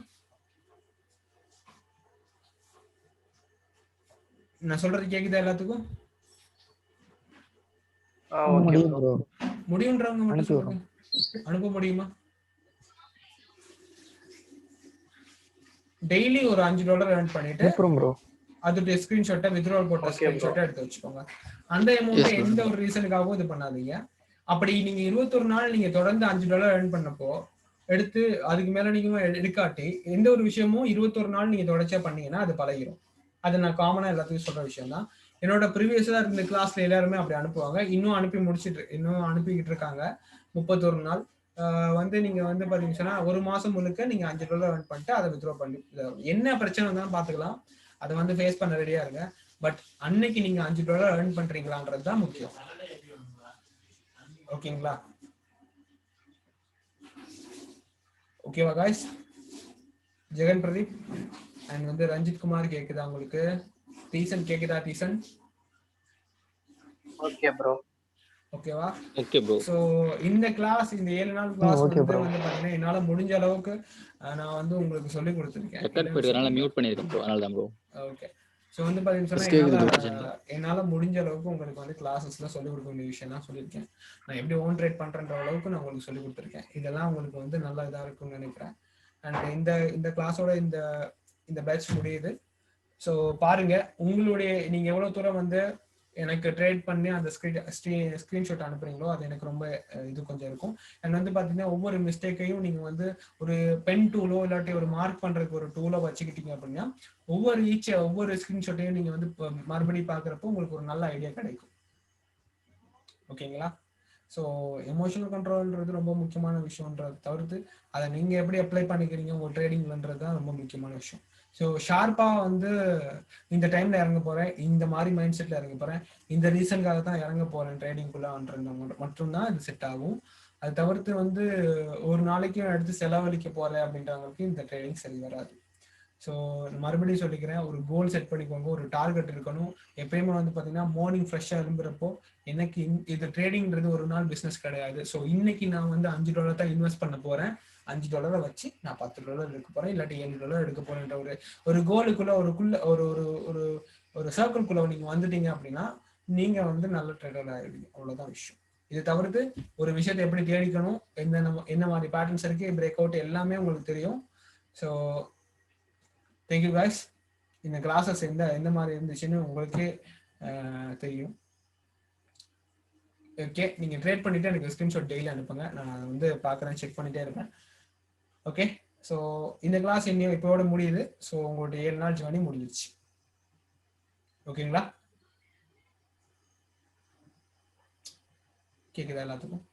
நான் சொல்றது கேக்குதா எல்லாத்துக்கும்? முடியும்ன்றவங்க மட்டும் சொல்லுங்க. அனுப்ப முடியுமா? டெய்லி ஒரு $5 ஏர்ன் பண்ணிட்டு அதோட ஸ்கிரீன்ஷாட்டை வித்ட்ராவல் போட்ட ஸ்கிரீன்ஷாட்டை எடுத்து வச்சுக்கோங்க. அந்த அமௌண்ட் எந்த ஒரு ரீசனுக்காகவும் இது பண்ணாதீங்க. அப்படி நீங்க 21 நாள் நீங்க தொடர்ந்து $5 ஏர்ன் பண்ணப்போ எடுத்து அதுக்கு மேல நீங்க எடுக்காட்டி எந்த ஒரு விஷயமும் 21 நாள் நீங்க தொடர்ச்சியா பண்ணீங்கன்னா அது பழகிடும். அது நான் காமனா எல்லாத்துக்கும் சொல்ற விஷயம் தான். என்னோட ப்ரீவியஸா இருந்த கிளாஸ்ல எல்லாருமே அப்படி அனுப்புவாங்க. இன்னும் அனுப்பிக்கிட்டு இருக்காங்க. 31 நாள் வந்து நீங்க வந்து பாத்தீங்கன்னா ஒரு மாசம் முழுக்க நீங்க $5 ஏர்ன் பண்ணிட்டு அதை வித்ட்ரா பண்ணி என்ன பிரச்சனை இருந்தாலும் பாத்துக்கலாம். அதை வந்து ஃபேஸ் பண்ண ரெடியா இருங்க. பட் அன்னைக்கு நீங்க $5 ஏர்ன் பண்றீங்களான்றது தான் முக்கியம். ஓகேங்களா? ஓகேவா காய்ஸ்? ஜெகன் பிரதீப் அண்ட் வந்து ரஞ்சித் குமார் கேக்குதா உங்களுக்கு? தீசன் கேக்குதா? Theesan okay bro. ஓகேவா? Okay bro. சோ இந்த கிளாஸ், இந்த 7 நாள் கிளாஸ் வந்து பாத்தீங்கன்னா என்னால முடிஞ்ச அளவுக்கு நான் வந்து உங்களுக்கு சொல்லி கொடுத்திருக்கேன். ரெக்கார்ட் போயிடுறதுனால மியூட் பண்ணிருக்கேன் ப்ரோ, அதனால தான் ப்ரோ. ஓகே, சோ வந்து பாத்தீங்கன்னா என்னால முடிஞ்ச அளவுக்கு உங்களுக்கு வந்து கிளாஸஸ்ல சொல்லி கொடுக்க வேண்டிய விஷயம் தான் சொல்லியிருக்கேன். நான் எப்படி ஓன் ட்ரேட் பண்றேன்ற அளவுக்கு நான் உங்களுக்கு சொல்லி கொடுத்துருக்கேன். இதெல்லாம் உங்களுக்கு வந்து நல்ல இதா இருக்கும்னு நினைக்கிறேன். அண்ட் இந்த கிளாஸோட இந்த பேட்ச் முடியுது. ஸோ பாருங்க, உங்களுடைய நீங்க எவ்வளவு தூரம் வந்து எனக்கு ட்ரேட் பண்ணி அந்த ஸ்கிரீன்ஷாட் அனுப்புறீங்களோ அது எனக்கு ரொம்ப இது கொஞ்சம் இருக்கும். அண்ட் வந்து பாத்தீங்கன்னா ஒவ்வொரு மிஸ்டேக்கையும் நீங்க வந்து ஒரு பென் டூலோ இல்லாட்டி ஒரு மார்க் பண்றதுக்கு ஒரு டூலோ வச்சுக்கிட்டீங்க அப்படின்னா ஒவ்வொரு ஸ்கிரீன்ஷாட்டையும் நீங்க வந்து மறுபடியும் பாக்குறப்போ உங்களுக்கு ஒரு நல்ல ஐடியா கிடைக்கும். ஓகேங்களா? ஸோ எமோஷனல் கண்ட்ரோல்ன்றது ரொம்ப முக்கியமான விஷயம்ன்றதை தவிர்த்து அதை நீங்க எப்படி அப்ளை பண்ணிக்கிறீங்க உங்க ட்ரேடிங்லன்றது தான் ரொம்ப முக்கியமான விஷயம். ஸோ ஷார்ப்பா வந்து இந்த டைம்ல இறங்க போறேன், இந்த மாதிரி மைண்ட் செட்ல இறங்க போறேன், இந்த ரீசனுக்காக தான் இறங்க போறேன் ட்ரேடிங்குள்ளன்றவங்க மட்டும்தான் இது செட் ஆகும். அது தவிர்த்து வந்து ஒரு நாளைக்கும் எடுத்து செலவழிக்க போறேன் அப்படின்றவங்களுக்கு இந்த ட்ரேடிங் சரி வராது. ஸோ மறுபடியும் சொல்லிக்கிறேன், ஒரு கோல் செட் பண்ணிக்கோங்க, ஒரு டார்கெட் இருக்கணும். எப்பயுமே வந்து பார்த்தீங்கன்னா மார்னிங் ஃப்ரெஷ்ஷாக எழும்புறப்போ எனக்கு இது ட்ரேடிங்கிறது ஒரு நாள் பிஸ்னஸ் கிடையாது. ஸோ இன்னைக்கு நான் வந்து $5 தான் இன்வெஸ்ட் பண்ண போறேன், $5 வச்சு நான் $10 எடுக்க போறேன், இல்லாட்டி $7 எடுக்க போறேன்ற ஒரு கோலுக்குள்ள ஒரு சர்க்கிள்குள்ள நீங்க வந்துட்டீங்க அப்படின்னா நீங்க வந்து நல்ல ட்ரேடர் ஆகிடுவீங்க. அவ்வளவுதான் விஷயம். இது தவிர்த்து ஒரு விஷயத்தை எப்படி தேடிக்கணும், என்ன மாதிரி பேட்டர்ன்ஸ் இருக்கு, பிரேக் அவுட் எல்லாமே உங்களுக்கு தெரியும். So thank you guys. இந்த கிளாஸஸ் எந்த மாதிரி இருந்துச்சுன்னு உங்களுக்கே தெரியும். ஓகே, நீங்க ட்ரேட் பண்ணிட்டு எனக்கு ஸ்கிரீன்ஷாட் டெய்லி அனுப்புங்க, நான் வந்து பார்க்குறேன், செக் பண்ணிட்டே இருப்பேன். ஓகே, ஸோ இந்த கிளாஸ் இன்னும் இப்போட முடியுது. ஸோ உங்களுடைய 7 நாள் ஜர்னி முடிஞ்சிருச்சு. ஓகேங்களா? கேக்குதா எல்லாத்துக்கும்?